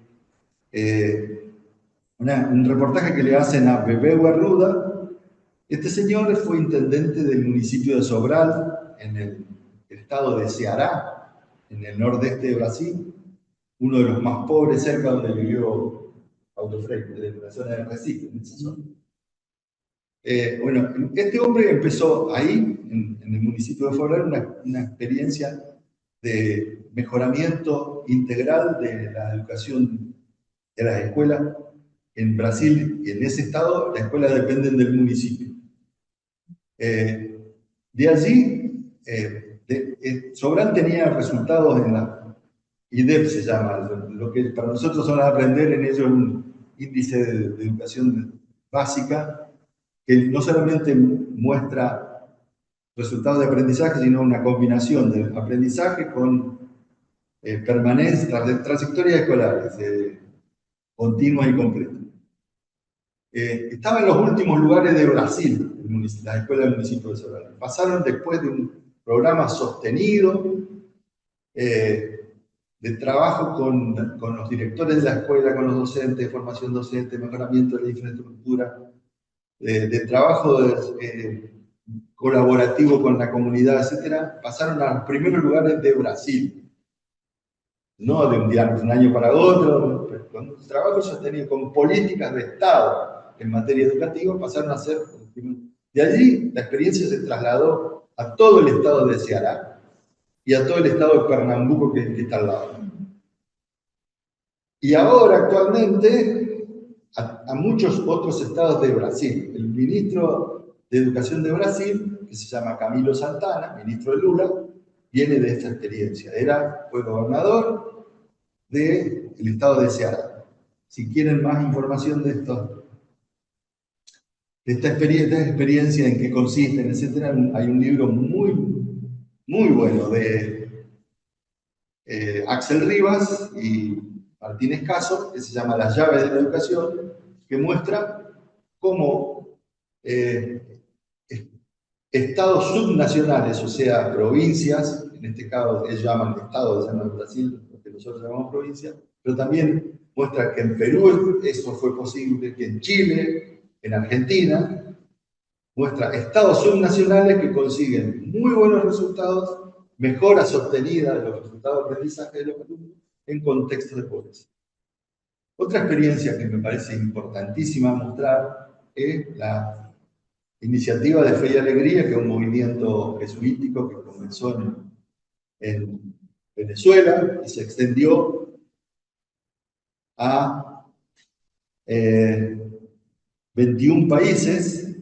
Speaker 3: un reportaje que le hacen a Bebé Guarruda. Este señor fue intendente del municipio de Sobral, en el estado de Ceará, en el nordeste de Brasil, uno de los más pobres, cerca donde vivió Paulo Freire, de la zona de Recife, en esa zona. Bueno, este hombre empezó ahí, en el municipio de Sobral, una experiencia de mejoramiento integral de la educación de las escuelas en Brasil y en ese estado. Las escuelas dependen del municipio. De allí, Sobral tenía resultados en la IDEP, se llama, lo que para nosotros son aprender en ello un índice de educación básica, que no solamente muestra resultados de aprendizaje, sino una combinación de aprendizaje con permanencia, trayectorias escolares, continuas y completas. Estaba en los últimos lugares de Brasil, la escuela del municipio de Sobral. Pasaron después de un programa sostenido de trabajo con los directores de la escuela, con los docentes, formación docente, mejoramiento de la infraestructura, de trabajo colaborativo con la comunidad, etc. Pasaron a los primeros lugares de Brasil. No de un año para otro, pero con un trabajo sostenido, con políticas de Estado en materia educativa, pasaron a ser. De allí la experiencia se trasladó a todo el estado de Ceará y a todo el estado de Pernambuco, que está al lado. Y ahora, actualmente, a muchos otros estados de Brasil. El ministro de Educación de Brasil, que se llama Camilo Santana, ministro de Lula, viene de esta experiencia. Fue gobernador del estado de Ceará. Si quieren más información de esta experiencia, en qué consisten, etc., hay un libro muy, muy bueno de Axel Rivas y Martínez Caso, que se llama Las llaves de la educación, que muestra cómo estados subnacionales, o sea, provincias, en este caso ellos llaman estado de Brasil, lo que nosotros llamamos provincia, pero también muestra que en Perú eso fue posible, que en Chile, en Argentina, muestra estados subnacionales que consiguen muy buenos resultados, mejora sostenida de los resultados de aprendizaje de los alumnos en contextos de pobreza. Otra experiencia que me parece importantísima mostrar es la iniciativa de Fe y Alegría, que es un movimiento jesuítico que comenzó en Venezuela y se extendió a 21 países.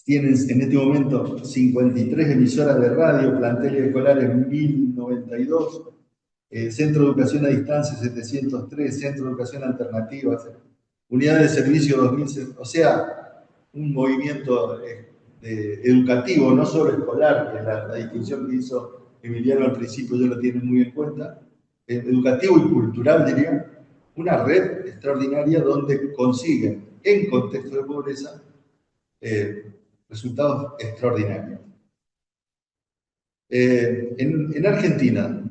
Speaker 3: Tienen en este momento 53 emisoras de radio, planteles escolares 1092, Centro de Educación a Distancia 703, Centro de Educación Alternativa, Unidades de Servicio 2000, o sea, un movimiento educativo, no solo escolar, que la distinción que hizo Emiliano al principio yo lo tiene muy en cuenta, educativo y cultural, diría, una red extraordinaria donde consiguen, en contexto de pobreza, resultados extraordinarios. En Argentina,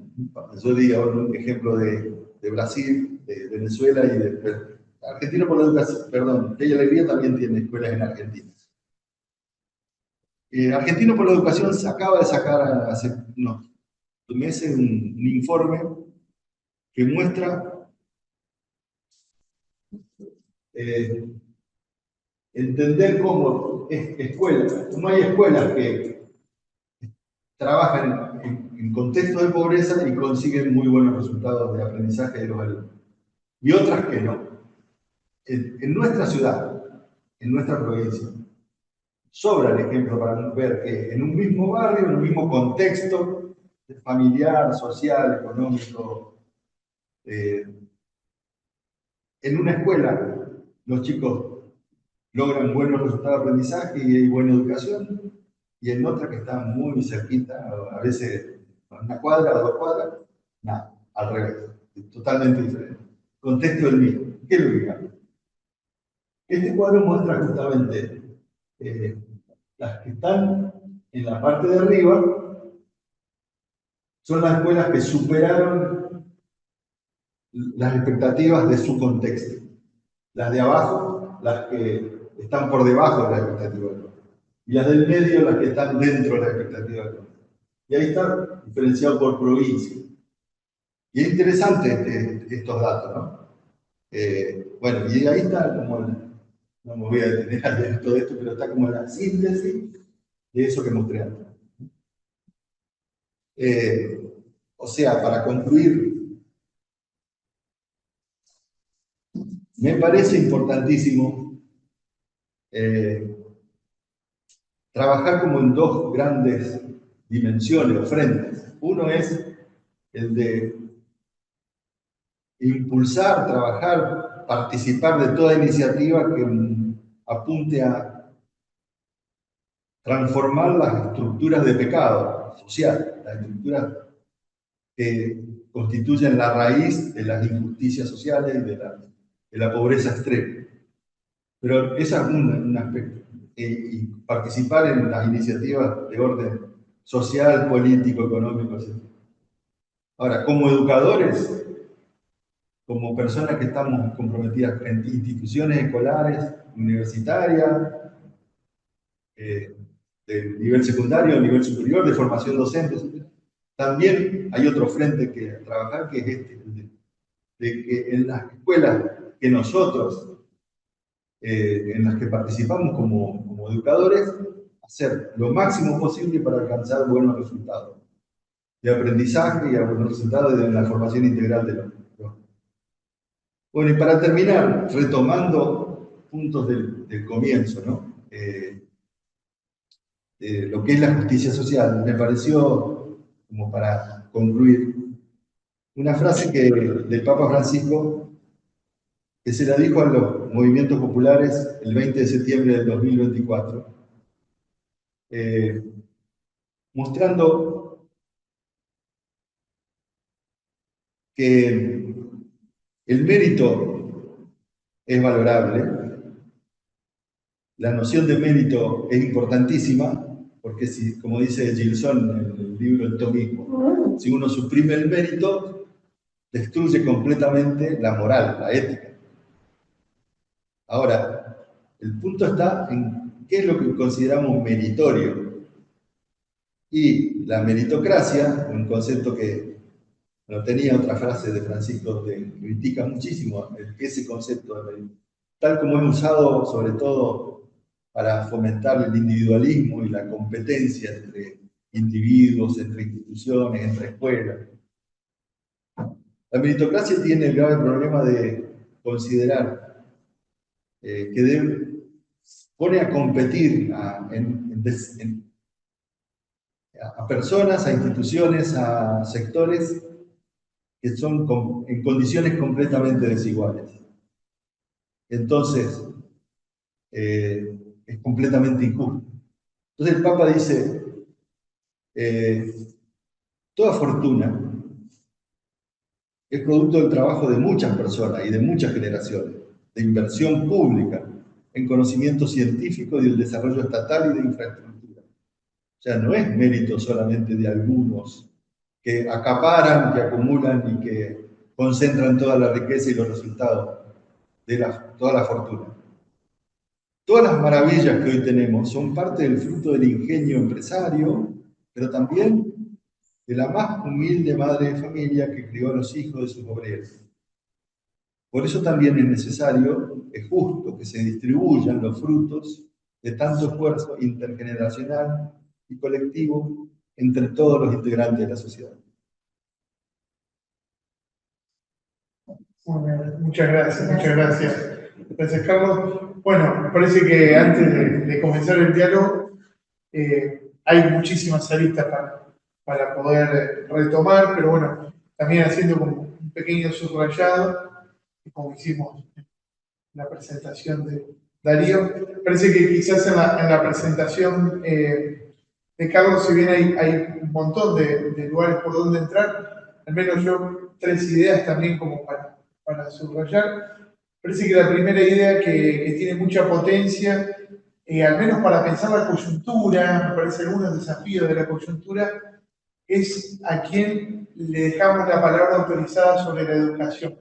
Speaker 3: yo digo un ejemplo de Brasil, de Venezuela y de Argentina por la educación, perdón, Fe y Alegría también tiene escuelas en Argentina. Argentino por la Educación se acaba de sacar hace unos meses un informe que muestra entender cómo no hay escuelas que trabajan en contextos de pobreza y consiguen muy buenos resultados de aprendizaje de los alumnos, y otras que no. En nuestra ciudad, en nuestra provincia, sobra el ejemplo para ver que en un mismo barrio, en un mismo contexto, familiar, social, económico. En una escuela, los chicos logran buenos resultados de aprendizaje y hay buena educación, y en otra que está muy cerquita, a veces a una cuadra o 2 cuadras, nada, al revés, totalmente diferente. Contexto del mismo. ¿Qué es lo que cambia? Este cuadro muestra justamente las que están en la parte de arriba, son las escuelas que superaron las expectativas de su contexto. Las de abajo, las que están por debajo de las expectativas. Y las del medio, las que están dentro de las expectativas. Y ahí está diferenciado por provincia. Y es interesante estos datos, ¿no? Bueno, y ahí está como, no me voy a detener a leer todo esto, pero está como la síntesis de eso que mostré antes. O sea, para concluir, me parece importantísimo trabajar como en 2 grandes dimensiones o frentes. Uno es el de impulsar, trabajar, participar de toda iniciativa que apunte a transformar las estructuras de pecado social, las estructuras que constituyen la raíz de las injusticias sociales y de la pobreza extrema. Pero ese es un aspecto. Y participar en las iniciativas de orden social, político, económico, etc. Ahora, como educadores, como personas que estamos comprometidas en instituciones escolares, universitarias, de nivel secundario, nivel superior, de formación docente, etc. También hay otro frente que trabajar, que es este, de que en las escuelas que nosotros, en las que participamos como educadores, hacer lo máximo posible para alcanzar buenos resultados de aprendizaje y a buenos resultados de la formación integral de los. Bueno, y para terminar, retomando puntos del comienzo, ¿no? Lo que es la justicia social, me pareció, como para concluir, una frase del Papa Francisco, que se la dijo a los movimientos populares el 20 de septiembre del 2024, mostrando que el mérito es valorable, la noción de mérito es importantísima, porque si, como dice Gilson en el libro El Tomismo, si uno suprime el mérito, destruye completamente la moral, la ética. Ahora, el punto está en qué es lo que consideramos meritorio. Y la meritocracia, un concepto que no tenía otra frase de Francisco que critica muchísimo ese concepto de mérito, tal como es usado sobre todo para fomentar el individualismo y la competencia entre individuos, entre instituciones, entre escuelas. La meritocracia tiene el grave problema de considerar que pone a competir a personas, a instituciones, a sectores que son en condiciones completamente desiguales. Entonces, es completamente injusto. Entonces el Papa dice, toda fortuna es producto del trabajo de muchas personas y de muchas generaciones, de inversión pública en conocimiento científico y del desarrollo estatal y de infraestructura. O sea, no es mérito solamente de algunos que acaparan, que acumulan y que concentran toda la riqueza y los resultados de toda la fortuna. Todas las maravillas que hoy tenemos son parte del fruto del ingenio empresario, pero también de la más humilde madre de familia que crió a los hijos de sus obreros. Por eso también es necesario, es justo que se distribuyan los frutos de tanto esfuerzo intergeneracional y colectivo entre todos los integrantes de la sociedad.
Speaker 1: Muchas gracias, muchas gracias. Gracias, Carlos. Bueno, me parece que antes de comenzar el diálogo, hay muchísimas aristas para poder retomar, pero bueno, también haciendo como un pequeño subrayado, como hicimos en la presentación de Darío. Parece que quizás en la presentación de Carlos, si bien hay un montón de lugares por donde entrar, al menos yo 3 ideas también como para subrayar. Parece que la primera idea que tiene mucha potencia, al menos para pensar la coyuntura, me parece algunos desafíos de la coyuntura, es a quién le dejamos la palabra autorizada sobre la educación.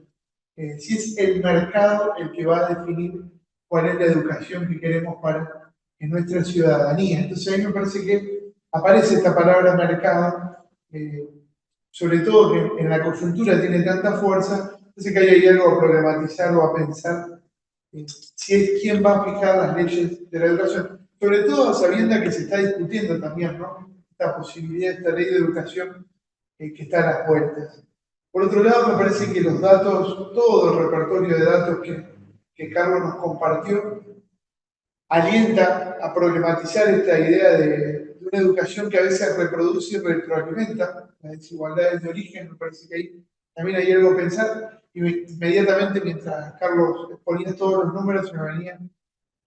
Speaker 1: Si es el mercado el que va a definir cuál es la educación que queremos para nuestra ciudadanía. Entonces a mí me parece que aparece esta palabra mercado, sobre todo que en la coyuntura tiene tanta fuerza, parece que hay algo a problematizar o a pensar si es quién va a fijar las leyes de la educación, sobre todo sabiendo que se está discutiendo también, ¿no? Esta posibilidad, esta ley de educación que está a las puertas. Por otro lado, me parece que los datos, todo el repertorio de datos que Carlos nos compartió, alienta a problematizar esta idea de una educación que a veces reproduce y retroalimenta las desigualdades de origen. Me parece que ahí también hay algo a pensar. Y inmediatamente, mientras Carlos exponía todos los números, se me venía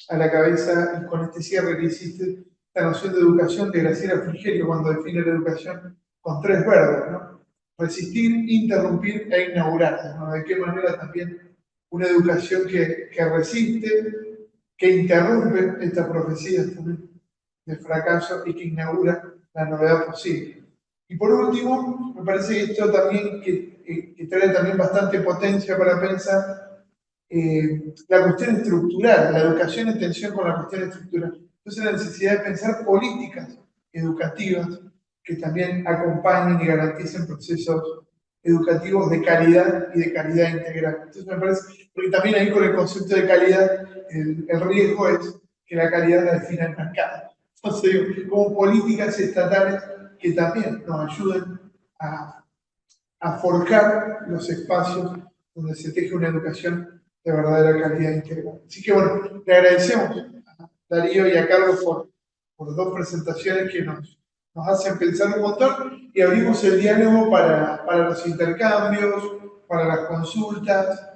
Speaker 1: a la cabeza, y con este cierre que hiciste, la noción de educación de Graciela Frigerio cuando define la educación con 3 verbos, ¿no? Resistir, interrumpir e inaugurar, ¿no? De qué manera también una educación que resiste, que interrumpe estas profecías también de fracaso y que inaugura la novedad posible. Y por último, me parece que esto también que trae también bastante potencia para pensar la cuestión estructural, la educación en tensión con la cuestión estructural. Entonces la necesidad de pensar políticas educativas que también acompañen y garanticen procesos educativos de calidad y de calidad integral. Entonces me parece, porque también ahí con el concepto de calidad, el riesgo es que la calidad la defina el mercado. Entonces, como políticas estatales que también nos ayuden a forjar los espacios donde se teje una educación de verdadera calidad integral. Así que bueno, le agradecemos a Darío y a Carlos por 2 presentaciones que nos hacen pensar un montón y abrimos el diálogo para los intercambios, para las consultas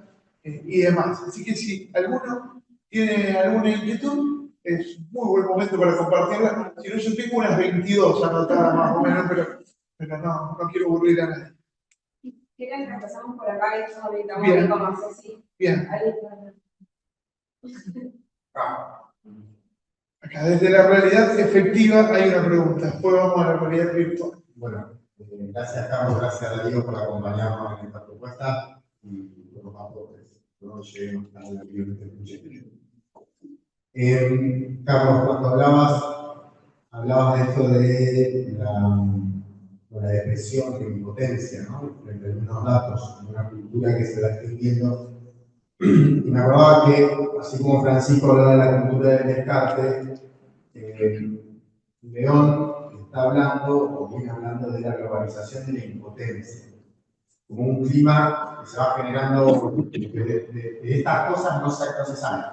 Speaker 1: y demás. Así que si alguno tiene alguna inquietud, es un muy buen momento para compartirla. Si no, yo tengo unas 22 anotadas más o menos, pero no quiero aburrir a nadie.
Speaker 4: ¿Quieren que empezamos por acá y esto ahorita?
Speaker 1: Bien.
Speaker 4: Como así.
Speaker 1: Bien.
Speaker 4: Ahí está.
Speaker 1: Acá desde la realidad efectiva hay una pregunta. Después vamos a la realidad virtual.
Speaker 5: Bueno, gracias Carlos, gracias Darío por acompañarnos en esta propuesta y por los aportes. No lleguemos a la Carlos, cuando hablabas de esto de la depresión, de impotencia, ¿no? Frente a algunos datos, en una cultura que se va extinguiendo. Y me acordaba que, así como Francisco hablaba de la cultura del descarte, León está hablando, o viene hablando, de la globalización de la impotencia, como un clima que se va generando de estas cosas no se sabe,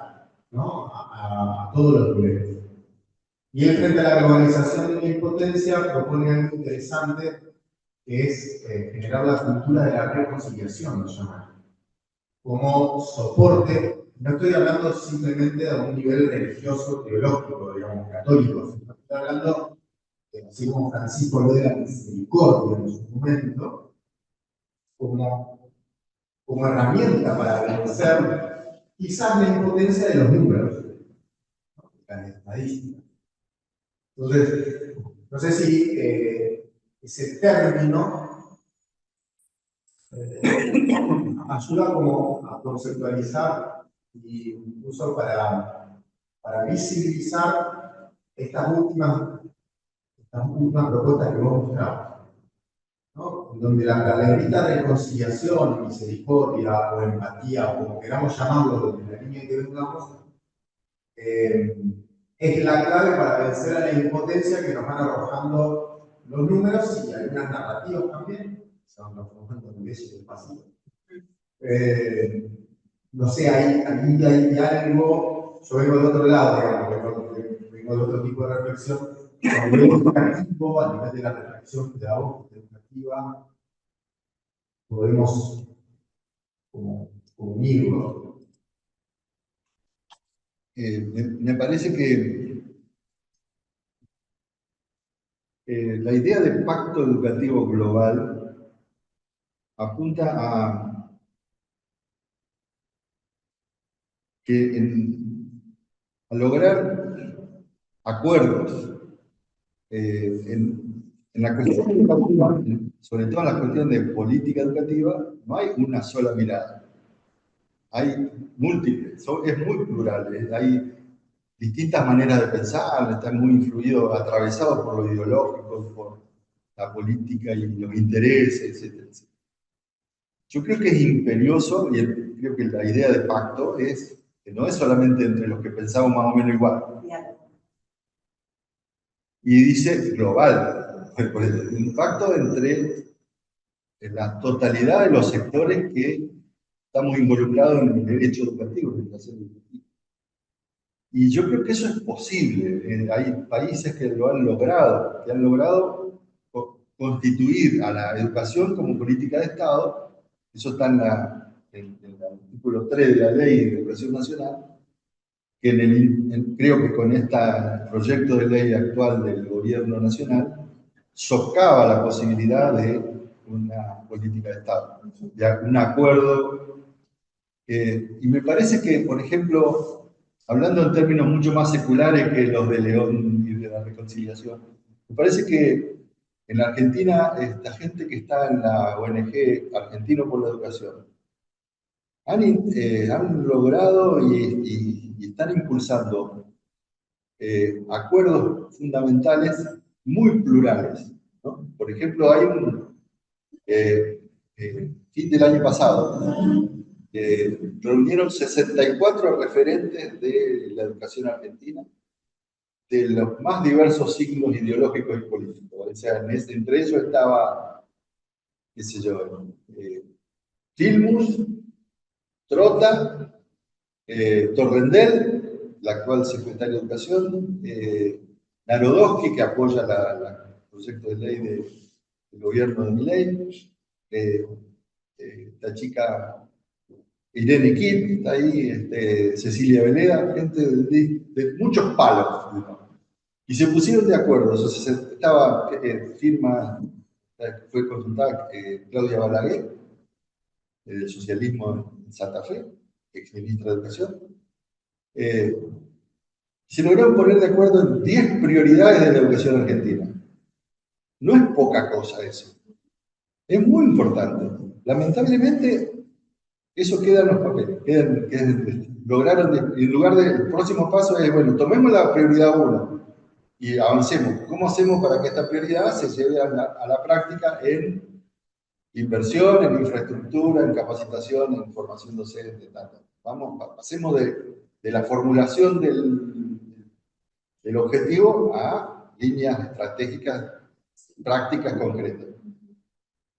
Speaker 5: ¿no? A todos los niveles. Y él, frente a la globalización de la impotencia, propone algo interesante, que es generar la cultura de la reconciliación, lo llaman, como soporte. No estoy hablando simplemente de un nivel religioso, teológico, digamos, católico, sino estoy hablando, así como Francisco lo de la misericordia en su momento, como herramienta para vencer quizás la impotencia de los números, ¿no? Las estadísticas. Entonces, no sé si ese término ayuda como a conceptualizar e incluso para visibilizar estas últimas propuestas que vos mostrabas, ¿no? Donde la negrita reconciliación, misericordia o empatía, o como queramos llamarlo, desde la línea que vengamos, es la clave para vencer a la impotencia que nos van arrojando los números y algunas narrativas también, se van transformando en leyes del pasado. No sé, ahí hay algo, yo vengo de otro lado, digamos, vengo de otro tipo de reflexión, a nivel educativo, a nivel de la reflexión pedagógica educativa, podemos como unirlo.
Speaker 3: Me parece que la idea de pacto educativo global apunta a lograr acuerdos en la cuestión educativa, sobre todo en la cuestión de política educativa. No hay una sola mirada, hay múltiples, es muy plural, hay distintas maneras de pensar, están muy influidos, atravesados por lo ideológico, por la política y los intereses, etc. Yo creo que es imperioso, y creo que la idea de pacto es que no es solamente entre los que pensamos más o menos igual. Y dice global, un pacto entre la totalidad de los sectores que estamos involucrados en el derecho educativo, en el placer educativo. Y yo creo que eso es posible. Hay países que lo han logrado, que han logrado constituir a la educación como política de Estado. Eso está en el artículo 3 de la Ley de Educación Nacional, que creo que con este proyecto de ley actual del Gobierno Nacional socava la posibilidad de una política de Estado, de un acuerdo. Y me parece que, por ejemplo, hablando en términos mucho más seculares que los de León y de la reconciliación, me parece que en la Argentina, esta gente que está en la ONG Argentino por la Educación, han logrado y están impulsando acuerdos fundamentales muy plurales, ¿no? Por ejemplo, hay fin del año pasado, reunieron 64 referentes de la educación argentina, de los más diversos signos ideológicos y políticos. O sea, entre ellos estaba, qué sé yo, Filmus, Trota, Torrendel, la actual secretaria de Educación, Narodowski, que apoya el proyecto de ley del gobierno de Milei, esta chica Irene Kitt, está ahí, Cecilia Veleda, gente de muchos palos, digamos. Y se pusieron de acuerdo. Estaba fue consultada Claudia Balaguer, del socialismo en Santa Fe, ex ministra de Educación. Se lograron poner de acuerdo en 10 prioridades de la educación argentina. No es poca cosa eso. Es muy importante. Lamentablemente, eso queda en los papeles. Lograron, en lugar del próximo paso es, bueno, tomemos la prioridad 1 y avancemos. ¿Cómo hacemos para que esta prioridad se lleve a la práctica en inversión, en infraestructura, en capacitación, en formación docente, tal? Pasemos de la formulación del objetivo a líneas estratégicas, prácticas, concretas.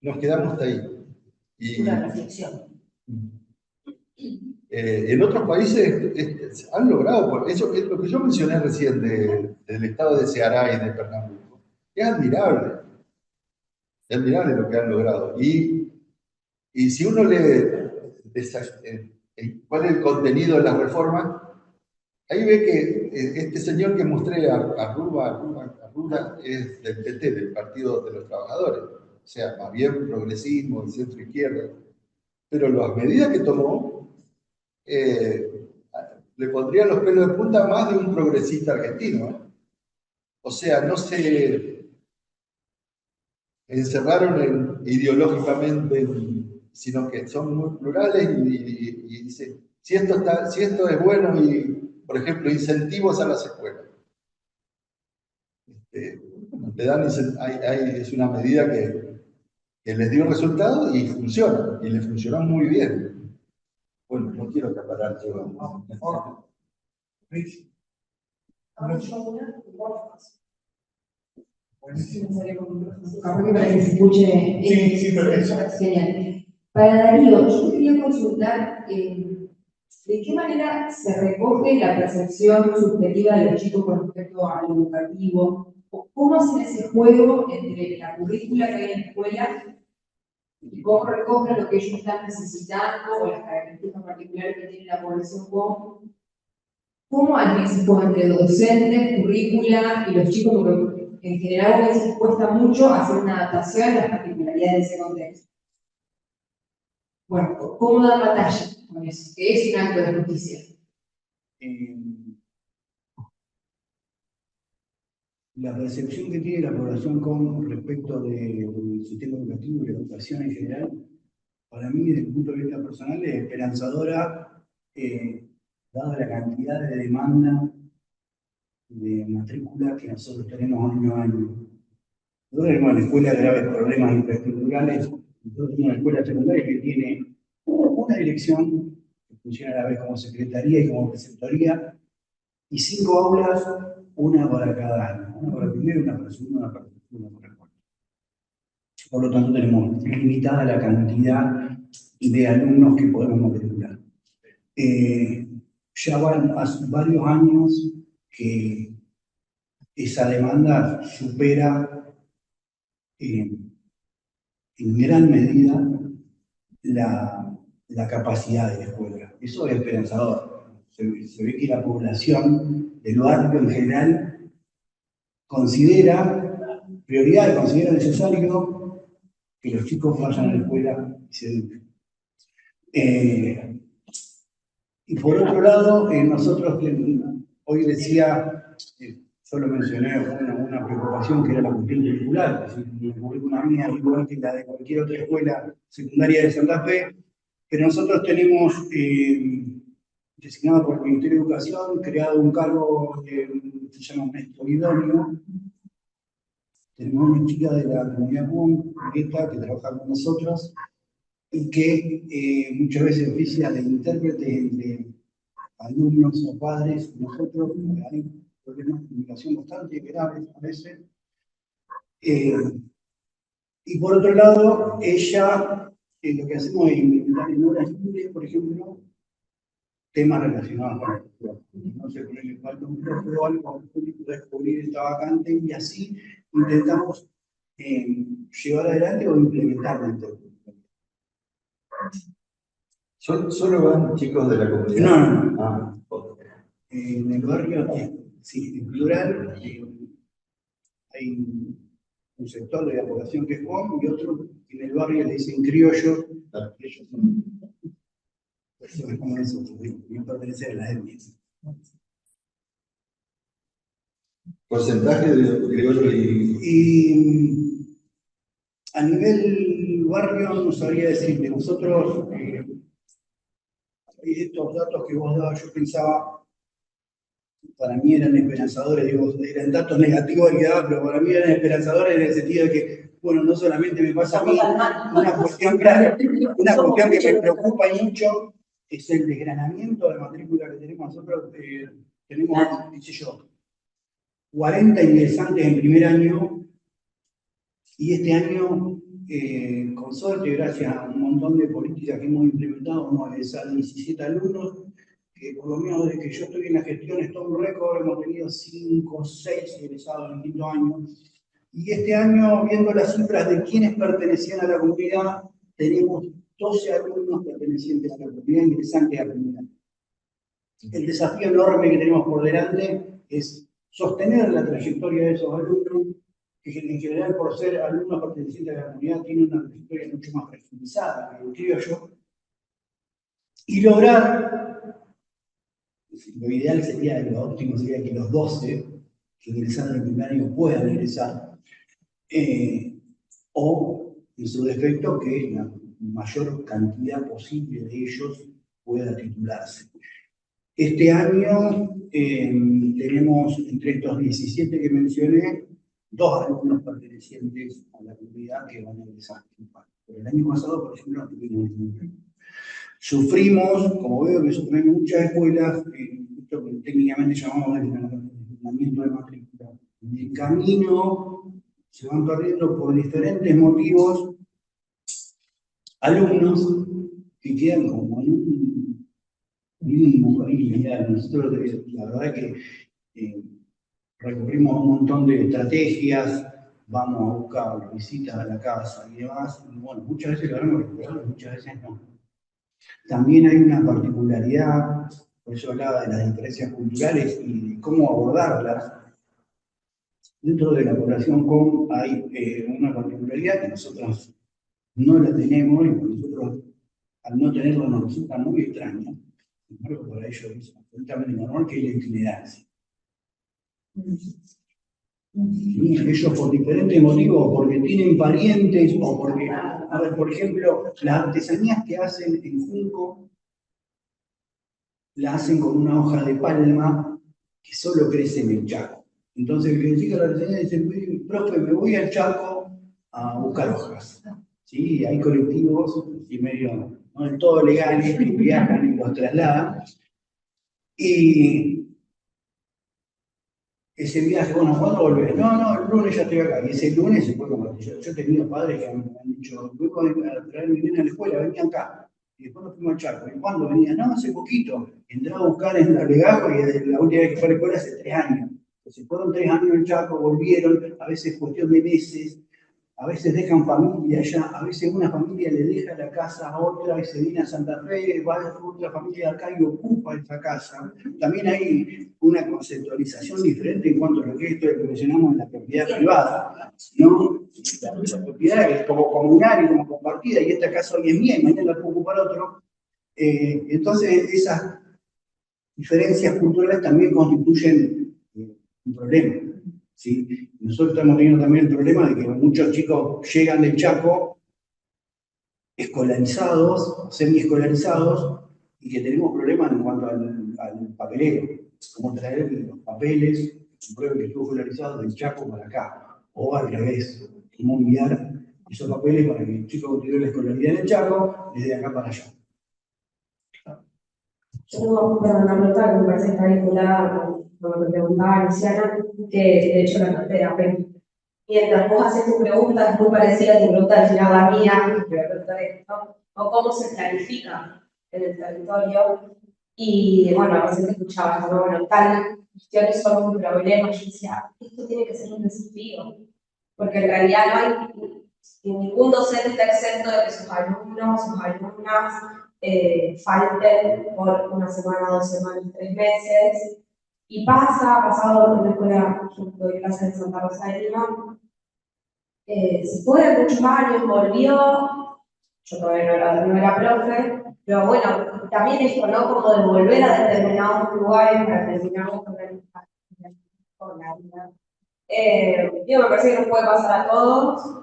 Speaker 3: Nos quedamos hasta ahí.
Speaker 6: Una reflexión.
Speaker 3: En otros países han logrado, eso es lo que yo mencioné recién del estado de Ceará y de Pernambuco. Es admirable lo que han logrado. Y si uno lee cuál es el contenido de las reformas, ahí ve que este señor que mostré, Arruda, es del PT, del Partido de los Trabajadores. O sea, más bien progresismo, centro izquierda. Pero las medidas que tomó le pondrían los pelos de punta más de un progresista argentino, ¿eh? O sea, no se encerraron ideológicamente, sino que son muy plurales y dicen, si esto es bueno, y por ejemplo, incentivos a las escuelas. Es una medida que les dio resultado y funciona, y les funcionó muy bien. Bueno, no quiero acaparar yo.
Speaker 6: Para que se escuche.
Speaker 1: Sí, perfecto.
Speaker 6: Genial. Para Darío, yo quería consultar de qué manera se recoge la percepción subjetiva de los chicos con respecto a lo educativo, ¿Cómo hacen ese juego entre la currícula que hay en la escuela y cómo recogen lo que ellos están necesitando o las características particulares que tiene la población con? ¿Cómo hacen ese juego entre docentes, currícula y los chicos? Porque en general a veces cuesta mucho hacer una adaptación a las particularidades de ese contexto. Bueno, ¿cómo dar la talla con eso? Que es un acto de justicia.
Speaker 2: La percepción que tiene la población con respecto del sistema educativo y la educación en general, para mí, desde el punto de vista personal, es esperanzadora, dada la cantidad de demanda de matrícula que nosotros tenemos año a año. Nosotros tenemos en la escuela graves problemas infraestructurales. Nosotros tenemos una escuela secundaria que tiene una dirección, que funciona a la vez como secretaría y como preceptoría, y 5 aulas, una para cada año. Una para el primero, una para el segundo, una para el tercero, una para el cuarto. Por lo tanto, tenemos limitada la cantidad de alumnos que podemos matricular. Ya van hace varios años que esa demanda supera en gran medida la capacidad de la escuela. Eso es esperanzador. Se ve que la población del barrio en general considera prioridad, considera necesario que los chicos vayan a la escuela y se eduquen. Y por otro lado, nosotros, hoy decía, yo lo mencioné, una preocupación que era la cuestión curricular, es decir, la currícula mía es igual que la de cualquier otra escuela secundaria de Santa Fe, pero nosotros tenemos, designado por el Ministerio de Educación, creado un cargo que se llama maestro idóneo. Tenemos una chica de la comunidad común, Julieta, que trabaja con nosotros, y que muchas veces oficia de intérprete entre alumnos o padres. Nosotros hay problemas de comunicación bastante graves a veces. Y por otro lado, ella, lo que hacemos es implementar en horas libres, por ejemplo, temas relacionados con la cultura. No sé, con el falta un profe o algo público descubrir esta vacante, y así intentamos llevar adelante o implementar dentro del currículo.
Speaker 3: ¿Solo van chicos de la comunidad?
Speaker 2: No.
Speaker 3: Ah, ok.
Speaker 2: En el barrio, sí, en plural, hay un sector de la población que es com y otro en el barrio le dicen criollos, y ellos son personas como nosotros, no pertenecen a las etnias.
Speaker 3: ¿Porcentaje de criollo
Speaker 2: Y a nivel barrio, no sabría decirte, nosotros, estos datos que vos dabas, yo pensaba, para mí eran esperanzadores, digo, eran datos negativos que daba, pero para mí eran esperanzadores en el sentido de que, bueno, no solamente me pasa a mí, una cuestión que me preocupa mucho es el desgranamiento de matrícula que tenemos nosotros. Tenemos, qué sé yo, 40 ingresantes en primer año, y este año, con suerte, gracias a un montón de políticas que hemos implementado, hemos egresado 17 alumnos, que por lo menos desde que yo estoy en la gestión es todo un récord, hemos tenido 5 o 6 egresados en el quinto año. Y este año, viendo las cifras de quienes pertenecían a la comunidad, tenemos 12 alumnos pertenecientes a la comunidad, ingresantes a la comunidad. El desafío enorme que tenemos por delante es sostener la trayectoria de esos alumnos, que en general, por ser alumnos pertenecientes a la comunidad, tienen una trayectoria mucho más profundizada, que creo yo, y lograr, lo ideal sería, lo óptimo sería que los 12 que ingresaron en el primer año puedan ingresar, o, en su defecto, que la mayor cantidad posible de ellos pueda titularse. Este año tenemos, entre estos 17 que mencioné, 2 alumnos pertenecientes a la comunidad que van a ingresar. Pero el año pasado, por ejemplo, no tuvimos ningún. Sufrimos, como veo que sufren muchas escuelas, esto que técnicamente llamamos desgranamiento de matrícula. En el camino se van perdiendo por diferentes motivos alumnos que quedan como en un limbo. Nosotros, la verdad que recurrimos a un montón de estrategias, vamos a buscar visitas a la casa y demás. Y bueno, muchas veces logramos recuperar, muchas veces no. También hay una particularidad, por eso hablaba de las diferencias culturales y de cómo abordarlas. Dentro de la población COM hay una particularidad que nosotros no la tenemos y nosotros al no tenerlo nos resulta muy extraño. Sin embargo, para ellos es absolutamente normal, que es la itinerancia. Y ellos por diferentes motivos, porque tienen parientes o porque, a ver, por ejemplo, las artesanías que hacen en Junco, la hacen con una hoja de palma que solo crece en el Chaco. Entonces el que decide la artesanía dice, profe, me voy al Chaco a buscar hojas. ¿Sí? Hay colectivos y medio, no del todo legales, que viajan y los trasladan. Y ese viaje, bueno, ¿cuándo volvés? No, el lunes ya estoy acá. Y ese lunes se fue como yo he tenido padres que me han dicho, voy a traer a mi nena a la escuela, venía acá. Y después nos fuimos al Chaco. ¿Y cuándo venía? No, hace poquito. Entré a buscar en el legajo y la última vez que fue a la escuela hace 3 años. Entonces fueron 3 años en el Chaco, volvieron, a veces cuestión de meses. A veces dejan familia allá, a veces una familia le deja la casa a otra y se viene a Santa Fe, va a otra familia acá y ocupa esa casa. También hay una conceptualización diferente en cuanto a lo que esto que mencionamos en la propiedad privada, ¿no? La propiedad es como comunal y como compartida, y esta casa hoy es mía y mañana la puede ocupar otro. Entonces, esas diferencias culturales también constituyen un problema. ¿Sí? Nosotros estamos teniendo también el problema de que muchos chicos llegan del Chaco escolarizados, semi-escolarizados, y que tenemos problemas en cuanto al papeleo. Cómo traer los papeles que prueben que estuvo escolarizado del Chaco para acá, o al revés, cómo enviar esos papeles para que el chico continúe la escolaridad en el Chaco desde acá para allá.
Speaker 7: Yo tengo una pregunta que me parece que está vinculada con lo que preguntaba Luciana, que de hecho la cartera, pero mientras vos haces tu pregunta, es muy parecida a tu pregunta al final la mía, que ¿no? O cómo se planifica en el territorio. Y bueno, a veces escuchaba, ¿no? Bueno, tal cuestiones son un problema. Yo decía, esto tiene que ser un desafío, porque en realidad no hay ningún docente está exento de que sus alumnos, sus alumnas falten por una semana, 2 semanas, 3 meses. Y ha pasado en una escuela, yo doy clases en Santa Rosa de Lima, se fue de muchos años, volvió, yo todavía no era profe, pero bueno, también esto, ¿no? Como de volver a determinados lugares para terminamos con la vida. Me parece que nos puede pasar a todos.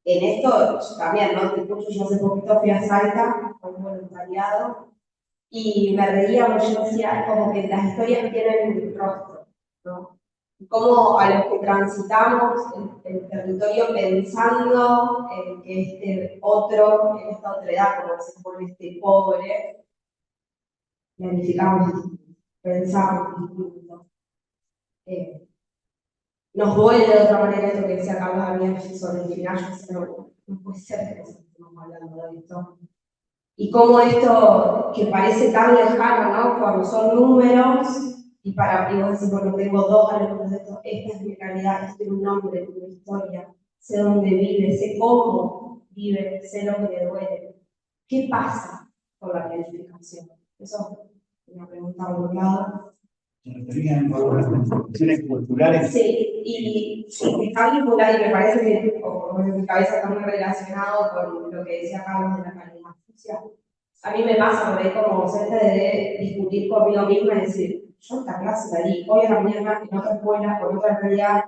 Speaker 7: En esto también, ¿no? Te escucho, yo hace poquito fui a Salta con voluntariado y me reía porque yo decía, como que las historias tienen un rostro, ¿no? Como a los que transitamos el territorio pensando en que este otro, en esta otra edad, como se pone este pobre, planificamos, pensamos distinto. Nos duele de otra manera esto que decía Carlos Damián sobre el final, yo decía, no puede ser que nosotros estemos hablando de esto. Y cómo esto, que parece tan lejano, ¿no? Cuando son números, y para mí, vos decís, bueno, tengo 2 alumnos de esto, esta es mi realidad, este es un nombre, una historia, sé dónde vive, sé cómo vive, sé lo que le duele. ¿Qué pasa con la planificación? Eso es una pregunta por un lado.
Speaker 2: ¿Se referían a las cuestiones culturales?
Speaker 7: Sí, y está vinculado, y me parece que, o en mi cabeza está muy relacionado con lo que decía Carlos de la calidad social. A mí me pasa por ahí como docente de discutir conmigo misma y decir, yo esta clase la di hoy a la mañana en otra escuela, con otra realidad,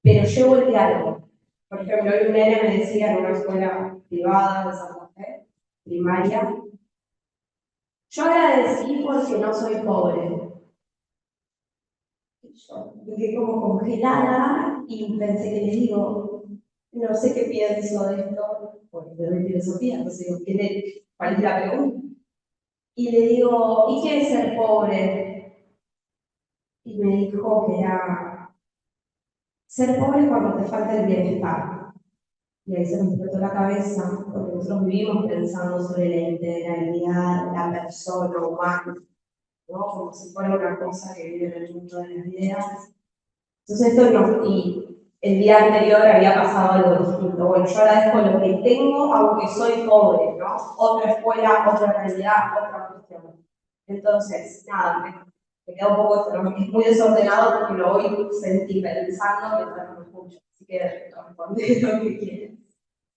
Speaker 7: pero llevo el diálogo. Por ejemplo, hoy un nene me decía en una escuela privada de Santa Fe, primaria, yo agradecí porque no soy pobre. Yo me quedé como congelada y pensé que les digo, no sé qué pienso de esto, porque me doy filosofía, entonces digo, ¿cuál es la pregunta? Y le digo, ¿y qué es ser pobre? Y me dijo que era ser pobre cuando te falta el bienestar. Y ahí se me explotó la cabeza, porque nosotros vivimos pensando sobre la integralidad, la persona humana, ¿no? Como como si fuera una cosa que vive en el mundo de las ideas. Entonces esto no, y el día anterior había pasado algo distinto. Bueno, yo agradezco lo que tengo, aunque soy pobre, ¿no? Otra escuela, otra realidad, otra cuestión. Entonces, nada, me queda un poco esto, ¿no? Es muy desordenado porque lo voy sentimentalizando mientras no me escucho. Así que responde lo que quieres.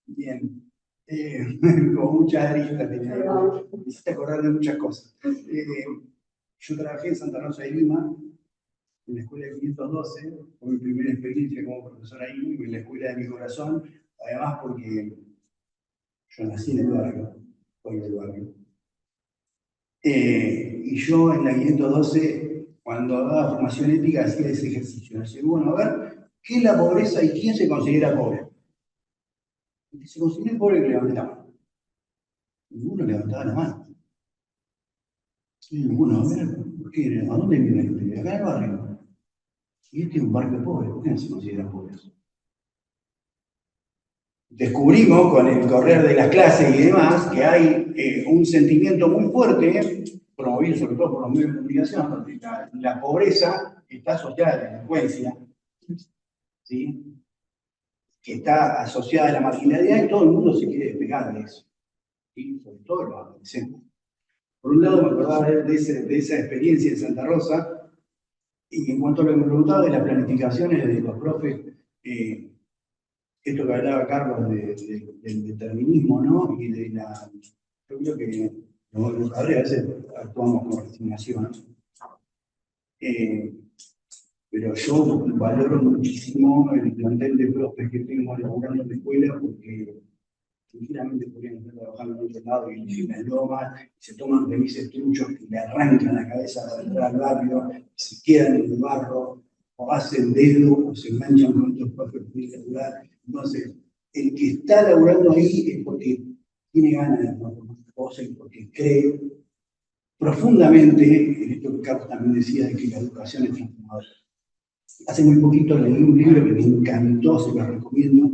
Speaker 2: Bien. Con muchas aristas, me hiciste acordar de muchas cosas. Yo trabajé en Santa Rosa de Lima, en la escuela de 512, fue mi primera experiencia como profesor ahí, en la escuela de mi corazón, además porque yo nací en el barrio, soy del barrio. Y yo en la 512, cuando daba formación ética, hacía ese ejercicio. Decía, bueno, a ver, ¿qué es la pobreza y quién se considera pobre? El que se considera pobre que levante la mano. Ninguno levantaba la mano. Y bueno, a ver, ¿por qué? ¿A dónde vive usted? Acá en el barrio. Y este es un barrio pobre, ¿por qué no se considera pobre? Descubrimos con el correr de las clases y demás que hay un sentimiento muy fuerte, promovido sobre todo por los medios de comunicación, donde la pobreza está asociada a la delincuencia, ¿sí? Que está asociada a la marginalidad y todo el mundo se quiere despegar de eso, ¿sí? Sobre todo los adolescentes. Por un lado me acordaba de esa experiencia en Santa Rosa, y en cuanto a lo que me preguntaba de las planificaciones de los profes, esto que hablaba Carlos del determinismo, ¿no? Y de la. Yo creo que los padres a veces actuamos con resignación, pero yo valoro muchísimo el plantel de profes que tengo laburando en la escuela porque sinceramente podrían estar trabajando en otro lado y en las lomas, se toman felices truchos que le arrancan la cabeza para entrar al barrio, se quedan en el barro, o hacen dedo, o se enganchan con otros profes que tienen que laburar. Entonces, el que está laburando ahí es porque tiene ganas de hacer cosas y porque cree profundamente en esto que Carlos también decía de que la educación es transformadora. Hace muy poquito leí un libro que me encantó, se lo recomiendo.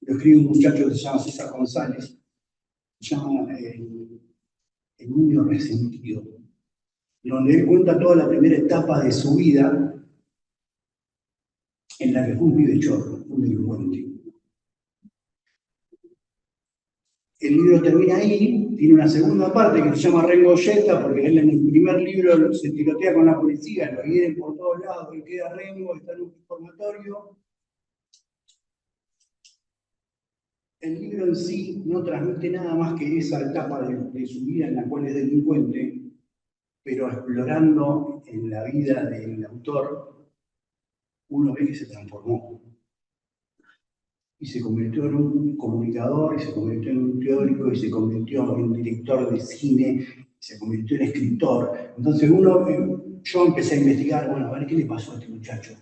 Speaker 2: Lo escribe un muchacho que se llama César González, se llama El niño resentido, donde él cuenta toda la primera etapa de su vida en la que fue un pibe chorro, un delincuente. El libro termina ahí, tiene una segunda parte que se llama Rengoyeta, porque él en el primer libro se tirotea con la policía, lo hieren por todos lados, él queda Rengo, está en un reformatorio. El libro en sí no transmite nada más que esa etapa de su vida en la cual es delincuente, pero explorando en la vida del autor, uno ve que se transformó. Y se convirtió en un comunicador, y se convirtió en un teórico, y se convirtió en un director de cine, y se convirtió en escritor. Entonces yo empecé a investigar, bueno, a ver qué le pasó a este muchacho.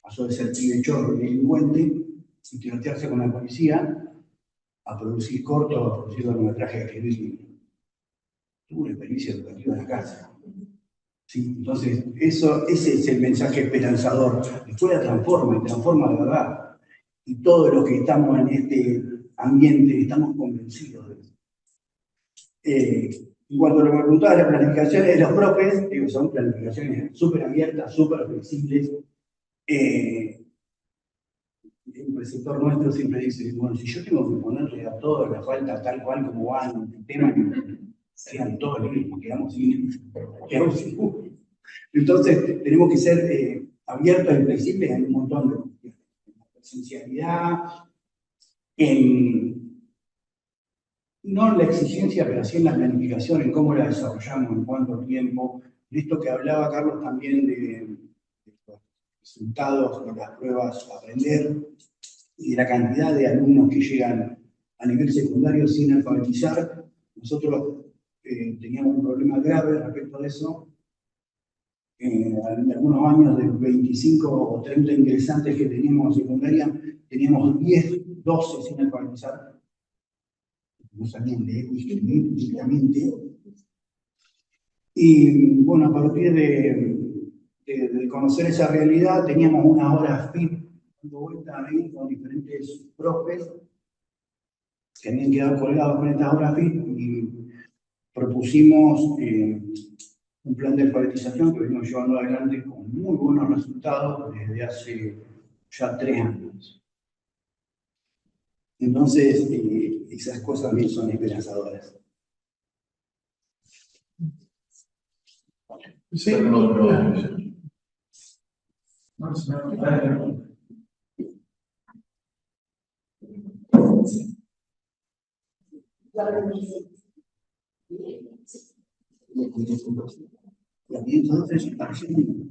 Speaker 2: Pasó de ser pibe chorro y delincuente, y tirotearse con la policía, a producir cortos, a producir largometrajes, a escribir. Tuvo una experiencia educativa en la casa. ¿Sí? Entonces, ese es el mensaje esperanzador. La escuela transforma y transforma de verdad. Y todos los que estamos en este ambiente estamos convencidos de eso. En cuanto a lo que me preguntaba de las planificaciones de los profes, digo, son planificaciones súper abiertas, súper flexibles. El preceptor nuestro siempre dice, bueno, si yo tengo que ponerle a todos la falta tal cual como van el tema, sean todos libres, quedamos sin. Entonces, tenemos que ser abiertos y flexibles en un montón de cuestiones. En la presencialidad, no en la exigencia, pero sí en la planificación, en cómo la desarrollamos, en cuánto tiempo. De esto que hablaba Carlos también de los resultados de las pruebas a aprender y de la cantidad de alumnos que llegan a nivel secundario sin alfabetizar. Nosotros teníamos un problema grave respecto a eso. En algunos años de 25 o 30 ingresantes que teníamos en secundaria, teníamos 10, 12 sin alfabetizar. No sabían leer ni escribir directamente. Y bueno, a partir de conocer esa realidad, teníamos unas horas FIT dando vueltas ahí con diferentes profes que habían quedado colgados con estas horas FIT y propusimos un plan de alfabetización que venimos llevando adelante con muy buenos resultados desde hace ya 3 años. Entonces, esas cosas también son esperanzadoras.
Speaker 1: Sí,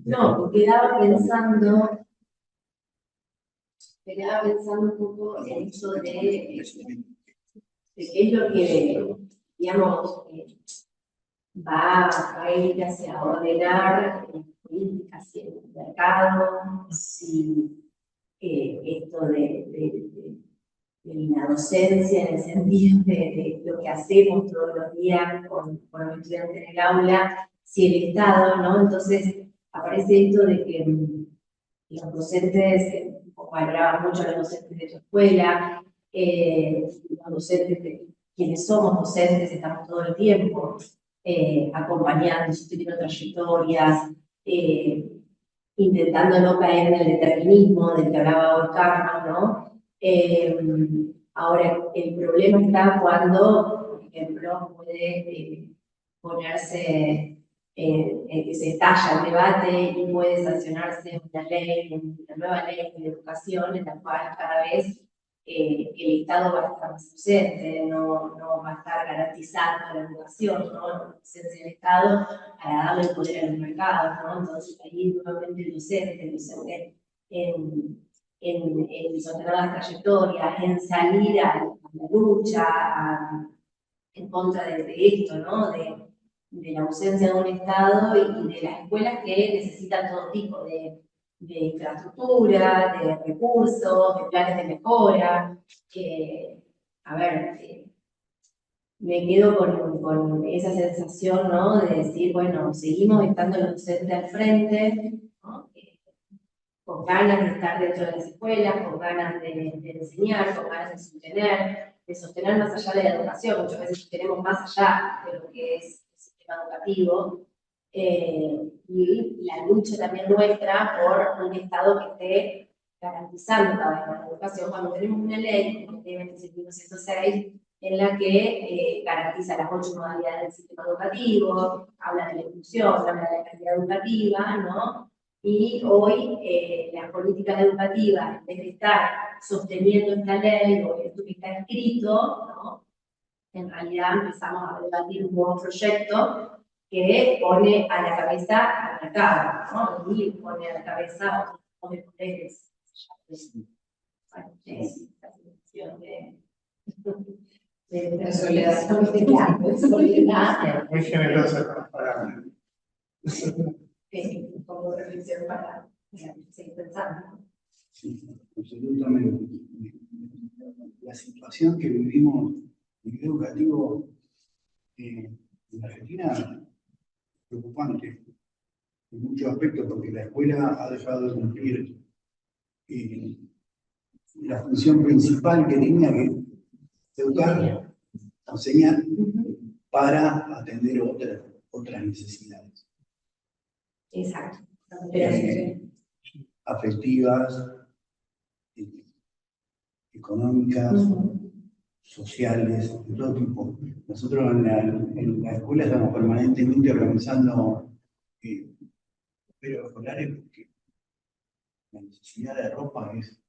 Speaker 6: No, quedaba pensando un poco en eso de qué es lo que, digamos, va a ir hacia ordenar políticas en el mercado, si esto de la docencia en el sentido de lo que hacemos todos los días con los estudiantes en el aula, si el Estado, ¿no? Entonces aparece esto de que los docentes, valoraba mucho a los docentes de tu escuela, los docentes, quienes somos docentes, estamos todo el tiempo acompañando, sosteniendo trayectorias, intentando no caer en el determinismo del que hablaba hoy Carlos, ¿no? Ahora, el problema está cuando, por ejemplo, puede ponerse, que se estalla el debate y puede sancionarse una ley, una nueva ley de educación en la cual cada vez el Estado va a estar más ausente, no va a estar garantizando la educación, ¿no? La presencia del Estado para darle el poder a los mercados, ¿no? Entonces ahí nuevamente el docente en sostener las trayectorias, en salir a la lucha, en contra de esto, ¿no? De la ausencia de un Estado y de las escuelas que necesitan todo tipo de infraestructura, de recursos, de planes de mejora. A ver, me quedo con esa sensación, ¿no? De decir, bueno, seguimos estando los docentes al frente, ¿no? Con ganas de estar dentro de las escuelas, con ganas de enseñar, con ganas de sostener más allá de la educación. Muchas veces sostenemos más allá de lo que es el sistema educativo. Y la lucha también nuestra por un Estado que esté garantizando cada vez más la educación, cuando tenemos una ley, como la ley 26.106, en la que garantiza las 8 modalidades del sistema educativo, habla de la inclusión, habla de la calidad educativa, ¿no? Y hoy las políticas educativas, en vez de estar sosteniendo esta ley o esto que está escrito, ¿no? En realidad empezamos a debatir un nuevo proyecto que pone a la cabeza al mercado, ¿no? Y pone a la cabeza a otros poderes. Bueno, esta sensación de soledad,
Speaker 1: muy generosa con las palabras.
Speaker 6: como reflexión para seguir pensando.
Speaker 2: Sí, absolutamente. La situación que vivimos en el educativo en Argentina es preocupante en muchos aspectos, porque la escuela ha dejado de cumplir la función principal que tenía, que educar, enseñar, para atender otras necesidades.
Speaker 6: Exacto.
Speaker 2: Afectivas, económicas, sociales, de todo tipo. Nosotros en la escuela estamos permanentemente organizando pero escolares, porque la necesidad de ropa es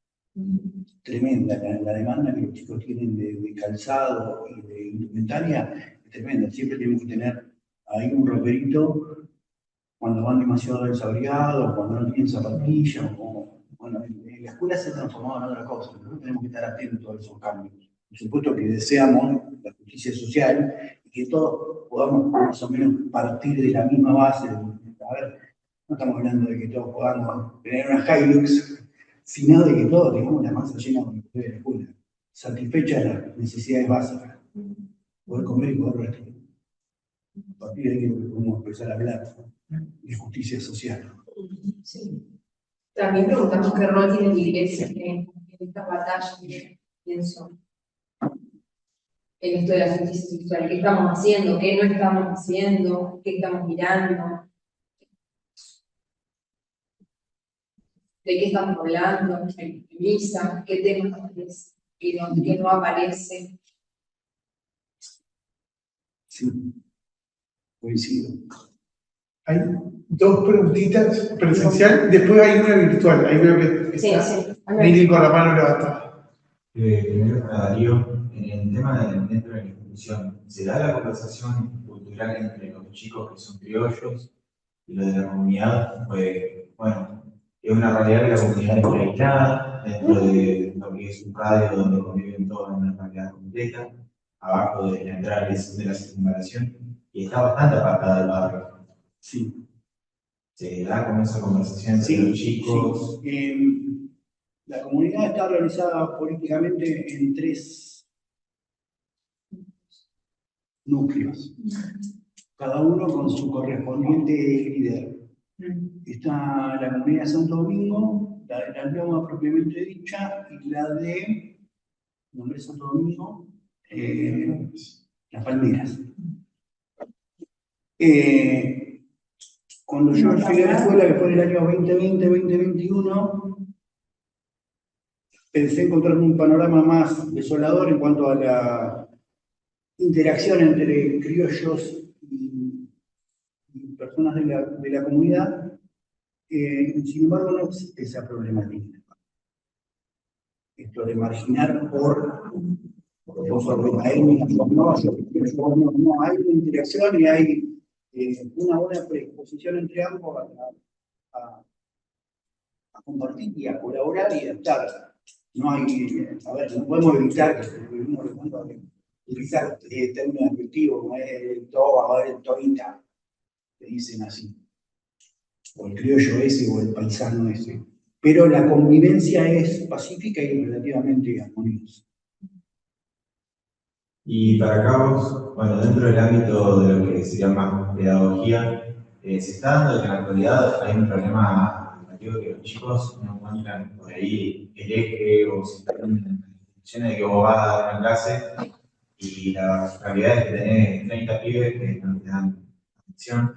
Speaker 2: tremenda, la demanda que los chicos tienen de calzado y de indumentaria es tremenda. Siempre tenemos que tener ahí un roperito cuando van demasiado desabrigados, cuando no tienen zapatillas, bueno, en la escuela se ha transformado en otra cosa. Nosotros tenemos que estar atentos a esos cambios. Por supuesto que deseamos la justicia social y que todos podamos más o menos partir de la misma base. A ver, no estamos hablando de que todos podamos tener una Hilux, sino de que todos tengamos la masa llena de la escuela, satisfechas las necesidades básicas, poder comer y poder vestir. A partir de ahí que podemos empezar a hablar de justicia social.
Speaker 6: Sí. También preguntamos qué rol tiene la iglesia en esta batalla, pienso. en esto de la justicia sexual. ¿Qué estamos haciendo? ¿Qué no estamos haciendo? ¿Qué estamos mirando? ¿De qué estamos hablando? ¿En misa? ¿Qué temas que no aparece?
Speaker 2: Sí, coincido.
Speaker 1: Hay dos preguntitas presencial, después hay una virtual. Ahí veo que
Speaker 7: Sí,
Speaker 1: está
Speaker 7: sí.
Speaker 1: Mili con la mano levantada.
Speaker 8: Primero para Darío, en el tema dentro de la institución, ¿se da la conversación cultural entre los chicos que son criollos y los de la comunidad? Pues, bueno, es una realidad que la comunidad está aislada dentro de lo que es un radio donde conviven todos en una realidad completa, abajo de la entrada de la circunvalación, y está bastante apartada del barrio.
Speaker 2: Sí.
Speaker 8: ¿Se da con esa conversación entre
Speaker 2: Sí,
Speaker 8: los chicos?
Speaker 2: sí. La comunidad está organizada políticamente en 3 núcleos, cada uno con su correspondiente líder. Está la comunidad de Santo Domingo, la de la Loma propiamente dicha, y la de nombre Santo Domingo, Las Palmeras. Cuando yo llegué a la escuela, que fue en el año 2020-2021, pensé encontrar un panorama más desolador en cuanto a la interacción entre criollos y personas de la comunidad. Sin embargo, no existe esa problemática. Esto de marginar por problema étnico, no hay una interacción y hay una buena predisposición entre ambos a compartir y a colaborar y a adaptar. No hay, a ver, no podemos evitar utilizar términos despectivos como el toba o el toita, que dicen así, o el criollo ese o el paisano ese. Pero la convivencia es pacífica y relativamente armoniosa.
Speaker 8: Y para Carlos, bueno, dentro del ámbito de lo que sería más pedagogía, se está dando que en la actualidad hay un problema educativo que los chicos no encuentran por ahí el eje o se están en condiciones de que vos vas a dar una clase y la realidad es que tenés 30 pibes que no te dan atención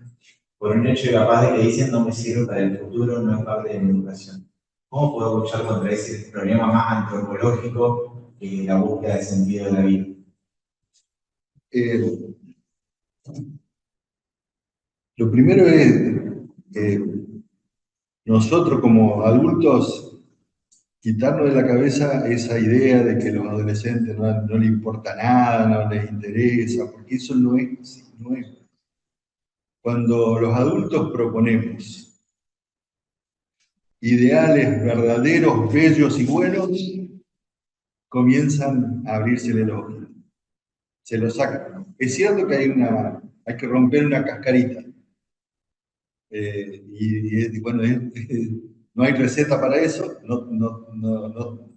Speaker 8: por un hecho capaz de que dicen no me sirve para el futuro, no es parte de mi educación. ¿Cómo puedo luchar contra ese problema más antropológico que la búsqueda de sentido de la vida?
Speaker 3: Lo primero es nosotros como adultos quitarnos de la cabeza esa idea de que a los adolescentes no les importa nada, no les interesa, porque eso no es. Cuando los adultos proponemos ideales verdaderos, bellos y buenos, comienzan a abrírsele los ojos. Se lo sacan. Es cierto que hay que romper una cascarita. Bueno, no hay receta para eso,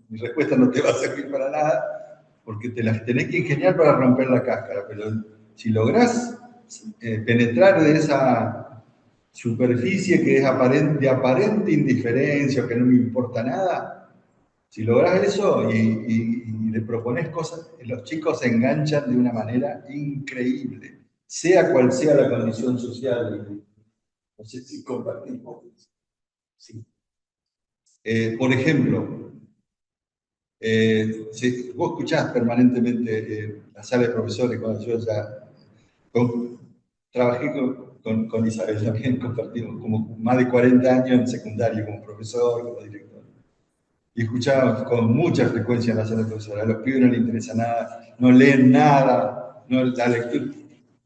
Speaker 3: mi respuesta no te va a servir para nada, porque te las tenés que ingeniar para romper la cáscara, pero si lográs penetrar de esa superficie que es de aparente indiferencia, que no me importa nada, si lográs eso y le propones cosas, los chicos se enganchan de una manera increíble, sea cual sea la condición social. No sé si compartimos. Sí. Por ejemplo, si vos escuchás permanentemente la sala de profesores, cuando yo ya trabajé con Isabel, también compartimos como más de 40 años en secundario como profesor, como director. Y escuchaba con mucha frecuencia en la sala de profesores, a los pibes no les interesa nada, no leen nada, no, la lectura.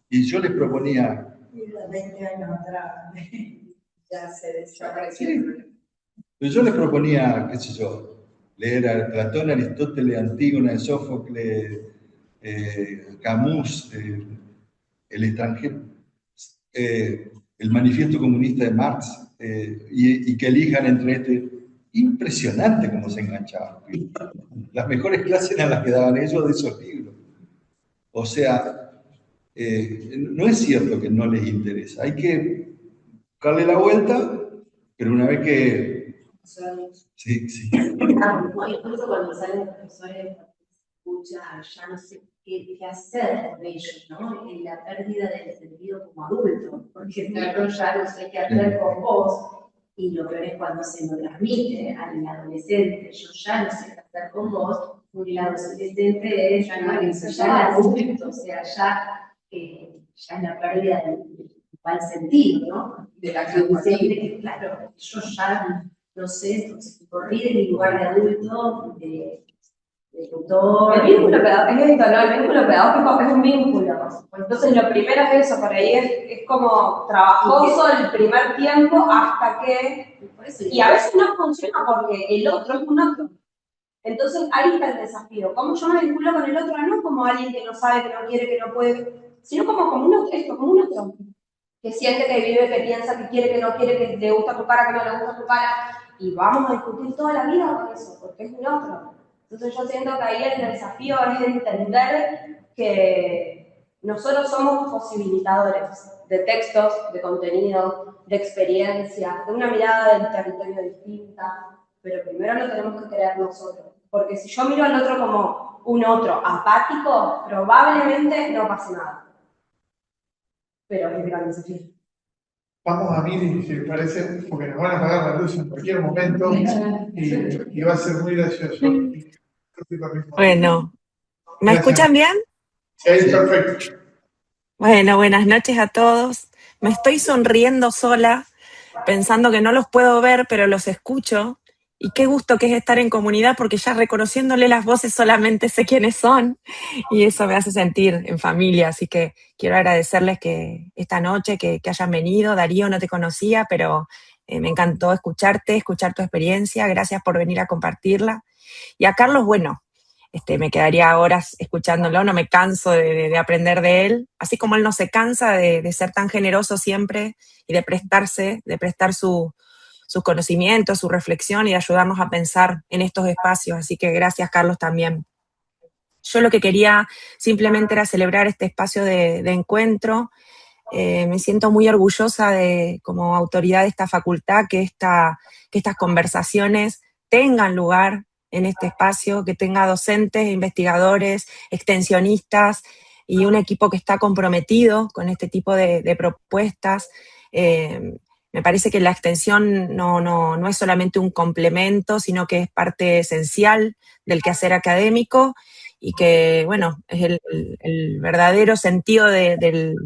Speaker 3: Y yo les proponía...
Speaker 9: 20 años atrás ya se desapareció.
Speaker 3: Pero yo les proponía, qué sé yo, leer a Platón, Aristóteles, Antígona, Sófocles, Camus, El extranjero, el manifiesto comunista de Marx, y que elijan entre este. Impresionante cómo se enganchaban. Las mejores clases eran las que daban ellos de esos libros. O sea, no es cierto que no les interesa, hay que darle la vuelta, pero una vez que... Sí.
Speaker 7: Incluso cuando salen profesores escucha, ya no sé qué hacer con ellos, ¿no? En la pérdida del sentido como adulto, porque yo ya no sé qué hacer con vos, y lo peor es cuando se lo transmite al adolescente, yo ya no sé qué hacer con vos, porque el adolescente es ya no eso, ya el adulto, o sea, ya es la pérdida del principal sentido, ¿no? De la que claro, yo ya no sé, entonces corrí de mi lugar de adulto, de tutor.
Speaker 10: El vínculo pedagógico es esto, ¿no? El vínculo pedagógico es un vínculo. Entonces lo primero es eso, por ahí es como trabajoso el primer tiempo hasta que... Y a veces no funciona porque el otro es un otro. Entonces ahí está el desafío. ¿Cómo yo me vinculo con el otro? No como alguien que no sabe, que no quiere, que no puede, sino como un otro, como un otro. Que siente, que vive, que piensa, que quiere, que no quiere, que le gusta tu cara, que no le gusta tu cara. Y vamos a discutir toda la vida con eso, porque es un otro. Entonces yo siento que ahí el desafío es entender que nosotros somos posibilitadores de textos, de contenido, de experiencias, de una mirada del territorio distinta, pero primero lo tenemos que crear nosotros. Porque si yo miro al otro como un otro apático, probablemente no pase nada. Pero es un gran desafío.
Speaker 1: Vamos a Miri, si les parece, porque nos van a apagar la luz en cualquier momento y va a ser muy gracioso.
Speaker 11: Bueno, ¿me escuchan bien?
Speaker 1: Sí, perfecto.
Speaker 11: Bueno, buenas noches a todos. Me estoy sonriendo sola, pensando que no los puedo ver, pero los escucho. Y qué gusto que es estar en comunidad, porque ya reconociéndole las voces solamente sé quiénes son. Y eso me hace sentir en familia. Así que quiero agradecerles que esta noche que hayan venido. Darío, no te conocía, pero me encantó escucharte, escuchar tu experiencia. Gracias por venir a compartirla. Y a Carlos, bueno, me quedaría horas escuchándolo, no me canso de aprender de él, así como él no se cansa de ser tan generoso siempre y de prestar sus conocimientos, su reflexión y de ayudarnos a pensar en estos espacios. Así que gracias, Carlos, también. Yo lo que quería simplemente era celebrar este espacio de encuentro. Me siento muy orgullosa como autoridad de esta facultad, que estas conversaciones tengan lugar en este espacio, que tenga docentes, investigadores, extensionistas y un equipo que está comprometido con este tipo de propuestas. Me parece que la extensión no es solamente un complemento, sino que es parte esencial del quehacer académico y que, bueno, es el verdadero sentido del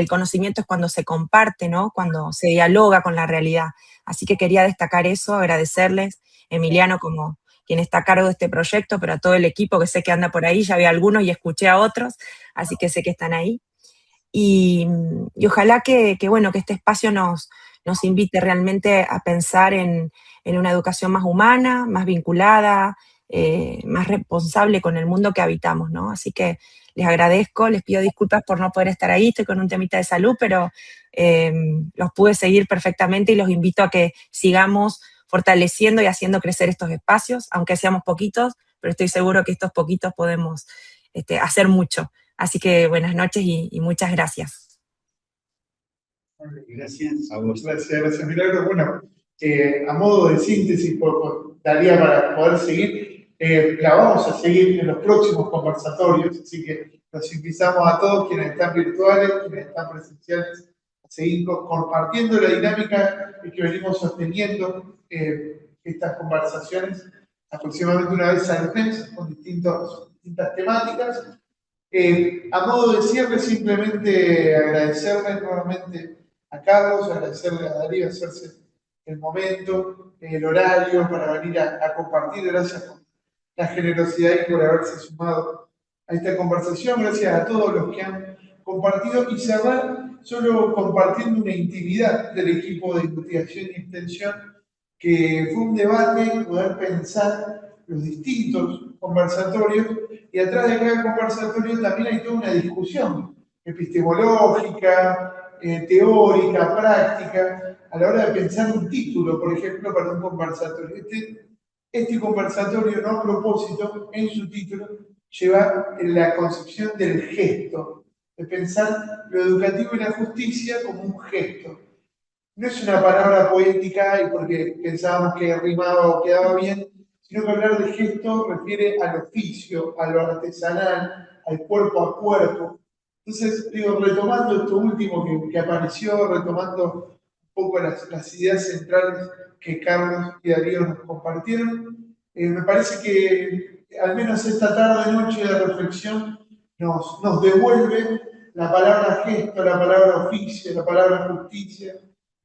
Speaker 11: conocimiento es cuando se comparte, ¿no? Cuando se dialoga con la realidad. Así que quería destacar eso, agradecerles, Emiliano como quien está a cargo de este proyecto, pero a todo el equipo que sé que anda por ahí, ya vi a algunos y escuché a otros, así que sé que están ahí. Y ojalá que este espacio nos invite realmente a pensar en una educación más humana, más vinculada, más responsable con el mundo que habitamos, ¿no? Así que les agradezco, les pido disculpas por no poder estar ahí, estoy con un temita de salud, pero los pude seguir perfectamente y los invito a que sigamos fortaleciendo y haciendo crecer estos espacios, aunque seamos poquitos, pero estoy seguro que estos poquitos podemos hacer mucho. Así que buenas noches y muchas gracias.
Speaker 3: Gracias a vos.
Speaker 1: Gracias, Milagro. Bueno, a modo de síntesis, daría para poder seguir, la vamos a seguir en los próximos conversatorios, así que los invitamos a todos quienes están virtuales, quienes están presenciales, a seguir compartiendo la dinámica que venimos sosteniendo estas conversaciones aproximadamente una vez al mes con distintas temáticas. A modo de cierre, simplemente agradecerle nuevamente a Carlos, agradecerle a Darío, hacerse el momento, el horario para venir a compartir. Gracias por la generosidad y por haberse sumado a esta conversación. Gracias a todos los que han compartido y cerrar solo compartiendo una intimidad del equipo de investigación y extensión, que fue un debate, poder pensar los distintos conversatorios, y atrás de cada conversatorio también hay toda una discusión epistemológica, teórica, práctica, a la hora de pensar un título, por ejemplo, para un conversatorio. Este conversatorio, no a propósito, en su título, lleva la concepción del gesto, de pensar lo educativo y la justicia como un gesto. No es una palabra poética y porque pensábamos que rimaba o quedaba bien, sino que hablar de gesto refiere al oficio, a lo artesanal, al cuerpo a cuerpo. Entonces, digo, retomando esto último que apareció, retomando un poco las ideas centrales que Carlos y Darío nos compartieron, me parece que al menos esta tarde-noche de reflexión nos devuelve la palabra gesto, la palabra oficio, la palabra justicia,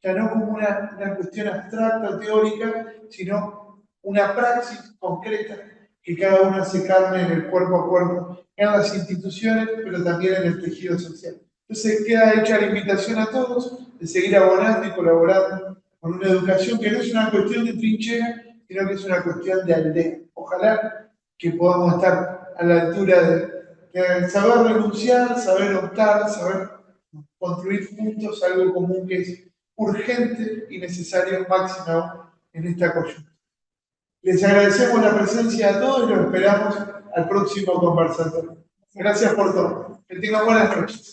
Speaker 1: ya no como una cuestión abstracta o teórica, sino una praxis concreta que cada uno hace carne en el cuerpo a cuerpo, en las instituciones, pero también en el tejido social. Entonces queda hecha la invitación a todos de seguir abonando y colaborando con una educación que no es una cuestión de trinchera, sino que es una cuestión de aldea. Ojalá que podamos estar a la altura de saber renunciar, saber optar, saber construir juntos algo común que es urgente y necesario máximo en esta coyuntura. Les agradecemos la presencia a todos y los esperamos al próximo conversatorio. Gracias por todo. Que tengan buenas noches.